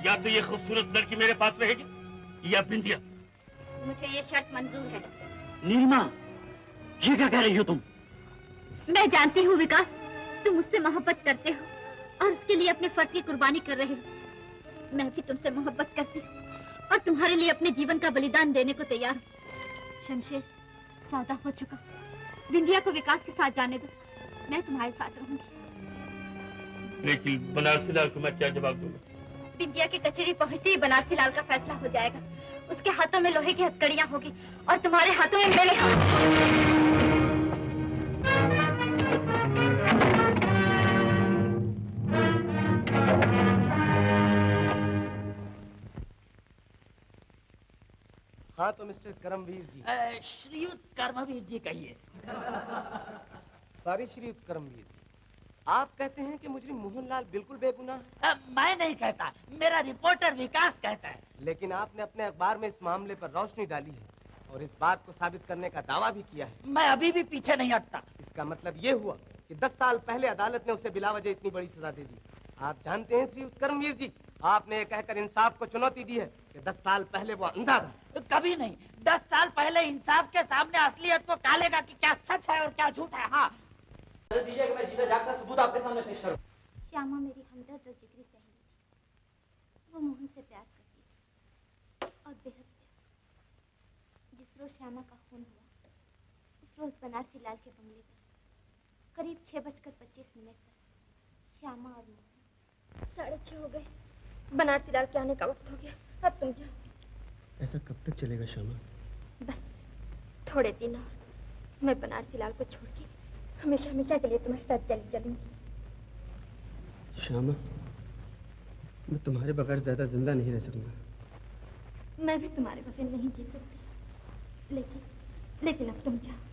या तो ये खूबसूरत लड़की मेरे पास रहेगी या बिंदिया। मुझे ये शर्त मंजूर है। नीलिमा, ये क्या कह रही हो तुम? मैं जानती हूँ विकास, तुम मुझसे मोहब्बत करते हो और उसके लिए अपने फर्ज की कुर्बानी कर रहे हो। मैं भी तुमसे मोहब्बत करती हूँ और तुम्हारे लिए अपने जीवन का बलिदान देने को तैयार हूँ। शमशेर, सौदा हो चुका। बिंदिया को विकास के साथ जाने दो, मैं तुम्हारे साथ रहूंगी। लेकिन बनारसी लाल को मैं क्या जवाब दूंगा? बिंदिया की कचहरी पहुंचते ही बनारसी लाल का फैसला हो जाएगा। उसके हाथों में लोहे की हथकड़ियां होगी और तुम्हारे हाथों में मेरे हाथ। हाँ तो मिस्टर करमवीर जी। श्रीयुत कर्मवीर जी कहिए। सॉरी श्रीयुत करमवीर जी, आप कहते हैं कि मुजरिम मोहनलाल बिल्कुल बेगुनाह है? मैं नहीं कहता, मेरा रिपोर्टर विकास कहता है। लेकिन आपने अपने अखबार में इस मामले पर रोशनी डाली है और इस बात को साबित करने का दावा भी किया है। मैं अभी भी पीछे नहीं हटता। इसका मतलब ये हुआ कि 10 साल पहले अदालत ने उसे बिलावजह इतनी बड़ी सजा दे दी। आप जानते हैं श्रीयुत करमवीर जी, आपने ये कहकर इंसाफ को चुनौती दी है कि 10 साल पहले वो अंधा था। कभी नहीं। 10 साल पहले इंसाफ के सामने असलियत को कालेगा कि क्या सच है और क्या झूठ है। हाँ दीजिए कि मैं जीता जागता सबूत आपके सामने पेश करूं। श्यामा मेरी हमदर्द और जिगरी सहेली थी। वो मोहन से प्यार करती थी और बेहद प्यार। जिस रोज श्यामा का खून हुआ, उस रोज बनारसी लाल के बंगले पर करीब 6:25 पर श्यामा और मोहन 6:30 हो गए। बनारसी लाल के आने का वक्त हो गया। अब तुम जाओ। ऐसा कब तक चलेगा श्यामा? बस थोड़े दिन और, मैं बनारसी लाल को छोड़ के हमेशा हमेशा के लिए तुम्हारे साथ चली चलूंगी। श्यामा, मैं तुम्हारे बगैर ज्यादा जिंदा नहीं रह सकूंगा। मैं भी तुम्हारे बगैर नहीं जी सकती, लेकिन अब तुम जाओ।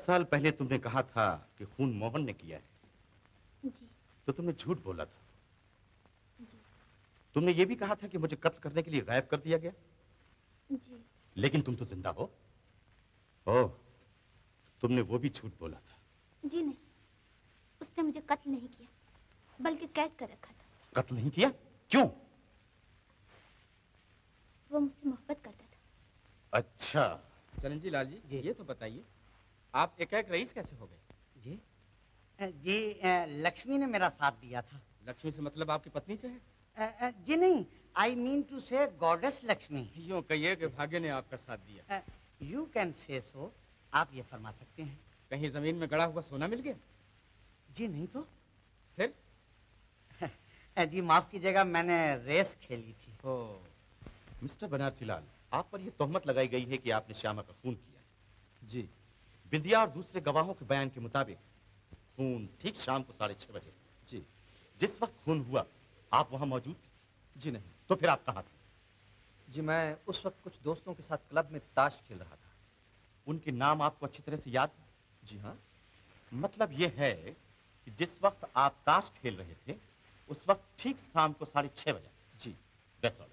साल पहले तुमने कहा था कि खून मोहन ने किया है। जी। तो तुमने झूठ बोला था। जी। तुमने ये भी कहा था कि मुझे कत्ल करने के लिए गायब कर दिया गया। जी। लेकिन तुम तो जिंदा हो। ओह, तुमने वो भी झूठ बोला था। जी नहीं, उसने मुझे कत्ल नहीं किया, बल्कि कैद कर रखा था। कत्ल नहीं किया? क्यों? वो मुझसे मोहब्बत करता था। अच्छा। चरणजी लाल जी, ये तो बताइए, आप एकाएक रईस कैसे हो गए? जी जी, लक्ष्मी ने मेरा साथ दिया था। लक्ष्मी से मतलब आपकी पत्नी से है? जी नहीं, आई मीन टू से गॉडेस लक्ष्मी। यूँ कहिए कि भाग्य ने आपका साथ दिया। यू कैन से सो, आप ये फरमा सकते हैं। कहीं जमीन में गड़ा हुआ सोना मिल गया? जी नहीं तो फिर? जी माफ कीजिएगा, मैंने रेस खेली थी। मिस्टर बनारसी लाल, आप पर यह तोहमत लगाई गई है कि आपने श्यामा का खून किया। जी। बिंदिया और दूसरे गवाहों के बयान के मुताबिक खून ठीक शाम को 6:30 बजे। जी। जिस वक्त खून हुआ आप वहां मौजूद थे? जी नहीं। तो फिर आप कहाँ थे? जी मैं उस वक्त कुछ दोस्तों के साथ क्लब में ताश खेल रहा था। उनके नाम आपको अच्छी तरह से याद है? जी हाँ। मतलब ये है कि जिस वक्त आप ताश खेल रहे थे उस वक्त ठीक शाम को 6:30 बजे। जी। That's all.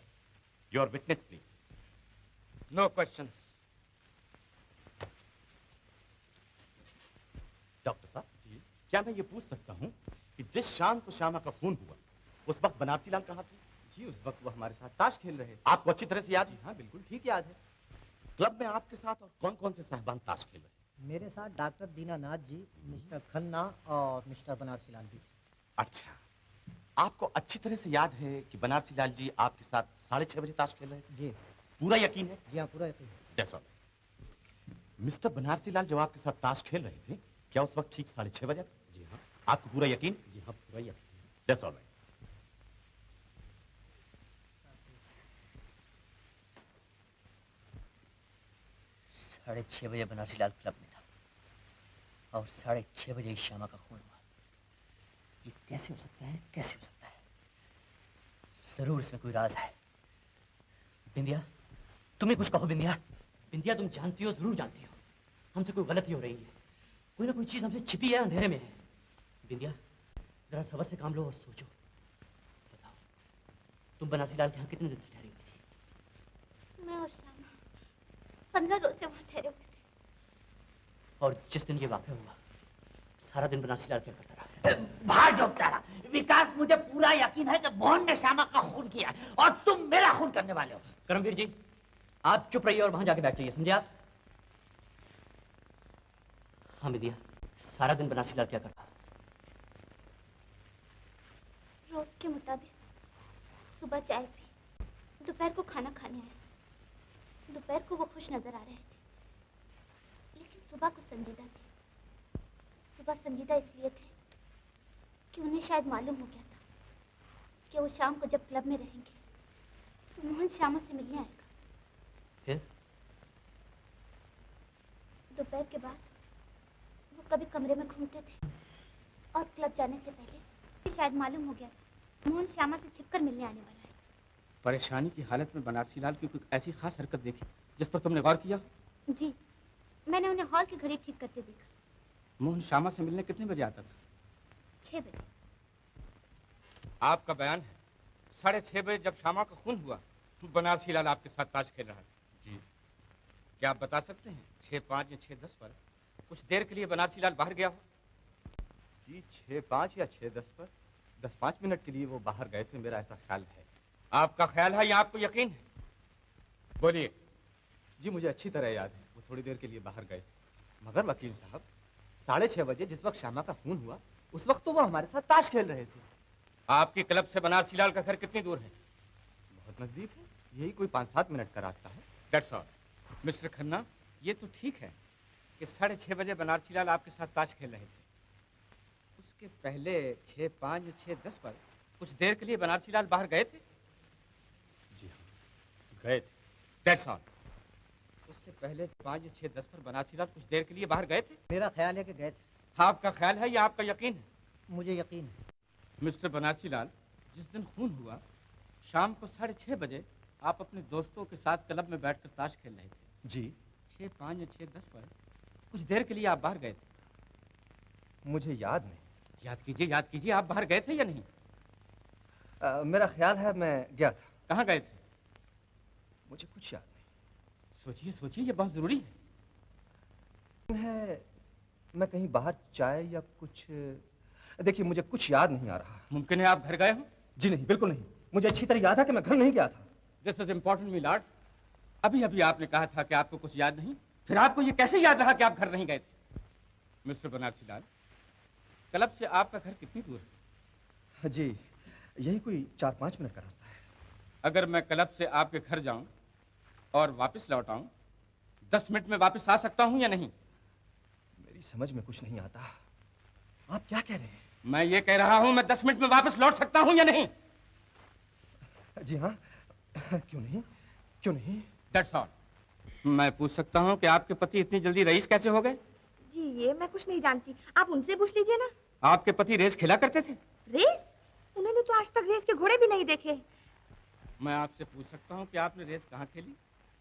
Your witness please. No question. Doctor साहब जी, क्या मैं ये पूछ सकता हूँ कि जिस शाम को श्यामा का खून हुआ उस वक्त बनारसी लाल कहाँ थे? जी उस वक्त वो हमारे साथ ताश खेल रहे थे। आपको अच्छी तरह से याद है? हाँ बिल्कुल ठीक याद है। क्लब में आपके साथ और कौन कौन से साहबान ताश खेल रहे? मेरे साथ डॉक्टर दीनानाथ जी, मिस्टर खन्ना और मिस्टर बनारसी लाल जी। अच्छा, आपको अच्छी तरह से याद है कि बनारसी लाल जी आपके साथ 6:30 बजे ताश खेल रहे थे? जी। पूरा यकीन है? जी हाँ, पूरा यकीन है। That's all. मिस्टर बनारसी लाल जब आपके साथ ताश खेल रहे थे क्या उस वक्त ठीक 6:30 बजे था? जी हाँ। आपको पूरा यकीन? जी हाँ, पूरा यकीन। That's all right. 6:30 बजे बनारसी लाल क्लब में था और 6:30 बजे श्यामा का खून हुआ। ये कैसे हो सकता है, कैसे हो सकता है? जरूर इसमें कोई राज है। बिंदिया, तुम्हें कुछ कहो बिंदिया। बिंदिया, तुम जानती हो, जरूर जानती हो, हमसे कोई गलती हो रही है। कोई ना कोई चीज हमसे छिपी है, अंधेरे में है। बिंदिया, जरा सब्र से काम लो और सोचो। बताओ, तुम बनारसी लाल के यहाँ कितने दिन से ठहरी हुई थी? मैं और श्यामा 15 रोज से वहाँ ठहरे हुए थे। और जिस दिन ये वाक़या हुआ, सारा दिन बनारसी लाल क्या करता रहा? बाहर जोकता रहा। विकास, मुझे पूरा यकीन है कि मोहन ने श्यामा का खून किया और तुम मेरा खून करने वाले हो। करमवीर जी, आप चुप रहिए और वहां जाके बैठ जाइए, समझे आप? हाँ बिंदिया, सारा दिन बनारसी लाल क्या करता? रोज के मुताबिक सुबह चाय पी, दोपहर को खाना खाने आया। दोपहर को वो खुश नजर आ रहे थे, लेकिन सुबह को संजीदा थे। सुबह संजीदा इसलिए थे कि उन्हें शायद मालूम हो गया था कि वो शाम को जब क्लब में रहेंगे तो मोहन श्यामा से मिलने आएगा। फिर दोपहर के बाद वो कभी कमरे में घूमते थे और क्लब जाने से पहले शायद मालूम हो गया था मोहन श्यामा से छिपकर मिलने आने वाला है। परेशानी की हालत में बनारसी लाल की कोई ऐसी खास हरकत देखी जिस पर तुमने गौर किया? जी, मैंने उन्हें हॉल की घड़ी ठीक करते देखा। मोहन श्यामा से मिलने कितने बजे आता था? 6 बजे। आपका बयान है 6:30 बजे जब श्यामा का खून हुआ, बनारसी लाल आपके साथ ताश खेल रहा था। जी। क्या आप बता सकते हैं 6:05 या 6:10 पर कुछ देर के लिए बनारसी लाल बाहर गया हो? जी, 6:05 या 6:10 पर 10-5 मिनट के लिए वो बाहर गए थे, मेरा ऐसा ख्याल है। आपका ख्याल है या आपको यकीन है? बोलिए। जी, मुझे अच्छी तरह याद है, वो थोड़ी देर के लिए बाहर गए थे। मगर वकील साहब, 6:30 बजे जिस वक्त श्यामा का खून हुआ, उस वक्त तो वो हमारे साथ ताश खेल रहे थे। आपके क्लब से बनारसी लाल का घर कितनी दूर है? बहुत नजदीक है, यही कोई 5-7 मिनट का रास्ता है। That's all. मिस्टर खन्ना, ये तो ठीक है कि 6:30 बजे बनारसी लाल आपके साथ ताश खेल रहे थे। उसके पहले 6:05 या 6:10 पर कुछ देर के लिए बनारसी लाल बाहर गए थे? जी हाँ, गए थे। That's all. उससे पहले 5 या 6:10 पर बनारसी लाल कुछ देर के लिए बाहर गए थे? मेरा ख्याल है कि गए थे। आपका ख्याल है या आपका यकीन है? मुझे यकीन है। मिस्टर बनारसी लाल, जिस दिन खून हुआ, शाम को 6:30 बजे आप अपने दोस्तों के साथ क्लब में बैठकर ताश खेल रहे थे। जी। 6:05 या 6:10 पर कुछ देर के लिए आप बाहर गए थे। मुझे याद नहीं। याद कीजिए, आप बाहर गए थे या नहीं? मेरा ख्याल है मैं गया था। कहाँ गए थे? मुझे कुछ याद नहीं। सोचिए, ये बहुत जरूरी है। मैं कहीं बाहर चाय या कुछ, देखिए मुझे कुछ याद नहीं आ रहा। मुमकिन है आप घर गए हो? जी नहीं, बिल्कुल नहीं। मुझे अच्छी तरह याद है कि मैं घर नहीं गया था। This is important me Lord. अभी आपने कहा था कि आपको कुछ याद नहीं, फिर आपको ये कैसे याद रहा कि आप घर नहीं गए थे? मिस्टर बनारसी लाल, क्लब से आपका घर कितनी दूर है? जी, यही कोई 4-5 मिनट का रास्ता है। अगर मैं क्लब से आपके घर जाऊं और वापस लौट आऊं, 10 मिनट में वापस आ सकता हूं या नहीं? मेरी समझ में कुछ नहीं आता। आप क्या कह रहे हैं? मैं ये कह रहा हूं, मैं 10 मिनट में वापस लौट सकता हूं या नहीं? जी हाँ, क्यों नहीं? That's all. मैं पूछ सकता हूं कि आपके पति इतनी जल्दी रईस कैसे हो गए? जी, ये मैं कुछ नहीं जानती, आप उनसे पूछ लीजिए ना। आपके पति रेस खेला करते थे? रेस? उन्होंने तो आज तक रेस के घोड़े भी नहीं देखे। मैं आपसे पूछ सकता हूं कि आपने रेस कहाँ खेली?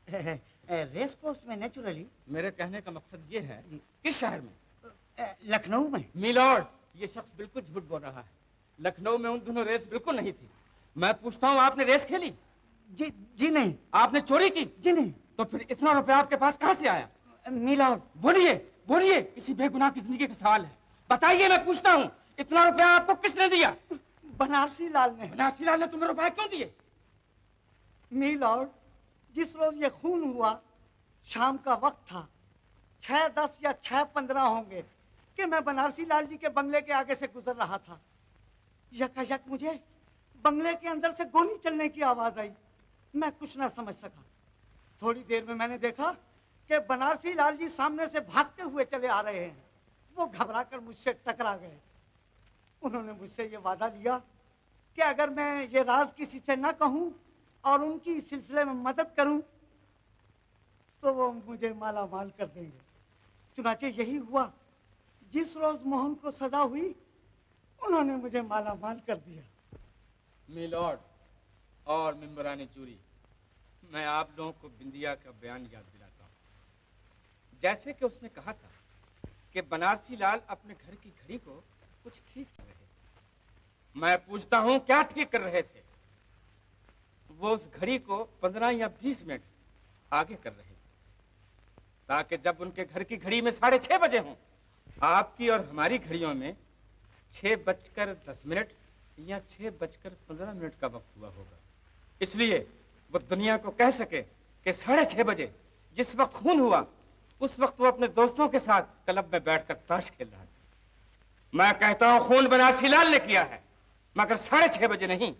रेस कोर्स में नेचुरली। मेरे कहने का मकसद ये है, किस शहर में? लखनऊ में। मिलॉर्ड, ये शख्स बिल्कुल झूठ बोल रहा है। लखनऊ में उन दिनों रेस बिल्कुल नहीं थी। मैं पूछता हूँ, आपने रेस खेली? जी नहीं। आपने चोरी की? जी नहीं। तो फिर इतना रुपया आपके पास कहाँ से आया? मिलॉर्ड। बोलिए, किसी बेगुनाह की जिंदगी का सवाल है। बताइए, मैं पूछता हूँ, इतना रुपया आपको किसने दिया? बनारसी लाल ने। बनारसी लाल ने तुम्हें रुपया क्यों दिए? मिलॉर्ड, जिस रोज ये खून हुआ, शाम का वक्त था, 6:10 या 6:15 होंगे कि मैं बनारसी लाल जी के बंगले के आगे से गुजर रहा था। यकायक मुझे बंगले के अंदर से गोली चलने की आवाज आई। मैं कुछ ना समझ सका। थोड़ी देर में मैंने देखा कि बनारसी लाल जी सामने से भागते हुए चले आ रहे हैं। वो घबराकर मुझसे टकरा गए। उन्होंने मुझसे ये वादा लिया कि अगर मैं ये राज किसी से न कहूं और उनकी इस सिलसिले में मदद करूं तो वो मुझे माला माल कर देंगे। चुनाचे यही हुआ, जिस रोज मोहन को सजा हुई उन्होंने मुझे माला माल कर दिया। मिलॉर्ड और मेंबरान जूरी, मैं आप लोगों को बिंदिया का बयान याद दिलाता हूँ। जैसे कि उसने कहा था कि बनारसी लाल अपने घर की घड़ी को कुछ ठीक कर रहे थे। मैं पूछता हूँ क्या ठीक कर रहे थे? वो उस घड़ी को 15 या 20 मिनट आगे कर रहे थे, ताकि जब उनके घर की घड़ी में 6:30 बजे हों, आपकी और हमारी घड़ियों में 6:10 या 6:15 का वक्त हुआ होगा। इसलिए वो दुनिया को कह सके कि 6:30 बजे जिस वक्त खून हुआ, उस वक्त वो अपने दोस्तों के साथ क्लब में बैठकर ताश खेल रहा था। मैं कहता हूं खून बनारसी लाल ने किया है, मगर 6:30 बजे नहीं,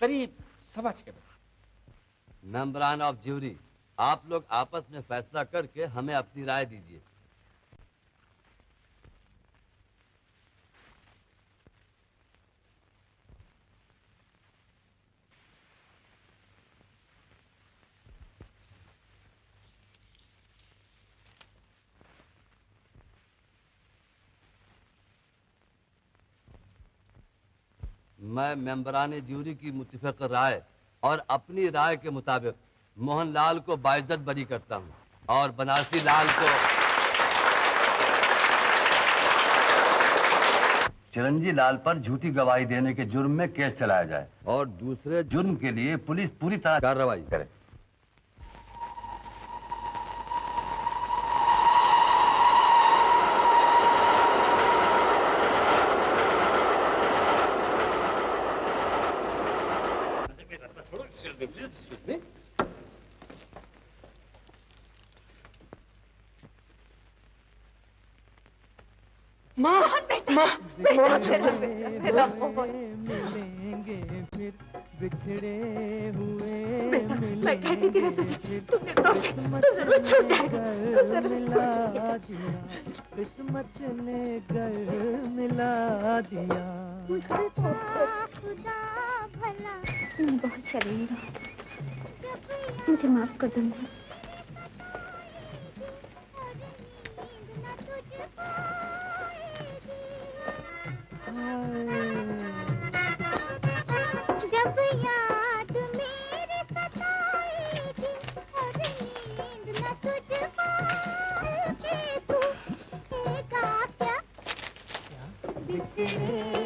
करीब 6:15 बजे। मेंबरान ऑफ ज्यूरी, आप लोग आपस में फैसला करके हमें अपनी राय दीजिए। मैं मेंबरान ज्यूरी की मुत्तफिक राय और अपनी राय के मुताबिक मोहनलाल को बाइज्जत बरी करता हूं और बनारसी लाल को चिरंजी लाल पर झूठी गवाही देने के जुर्म में केस चलाया जाए और दूसरे जुर्म के लिए पुलिस पूरी तरह कार्रवाई करे। मिलेंगे फिर बिछड़े हुए मैं कहती थी ना तुझे, तुमने तो जरूर छूट जाएगा। मिला दिया, किस्मत ने घर मिला दिया। तुम बहुत शर्मिंदा हो, मुझे माफ कर दो। जब याद मेरे सताएगी और नींद न तुझको आएगी, तू कहेगा क्या बिछड़े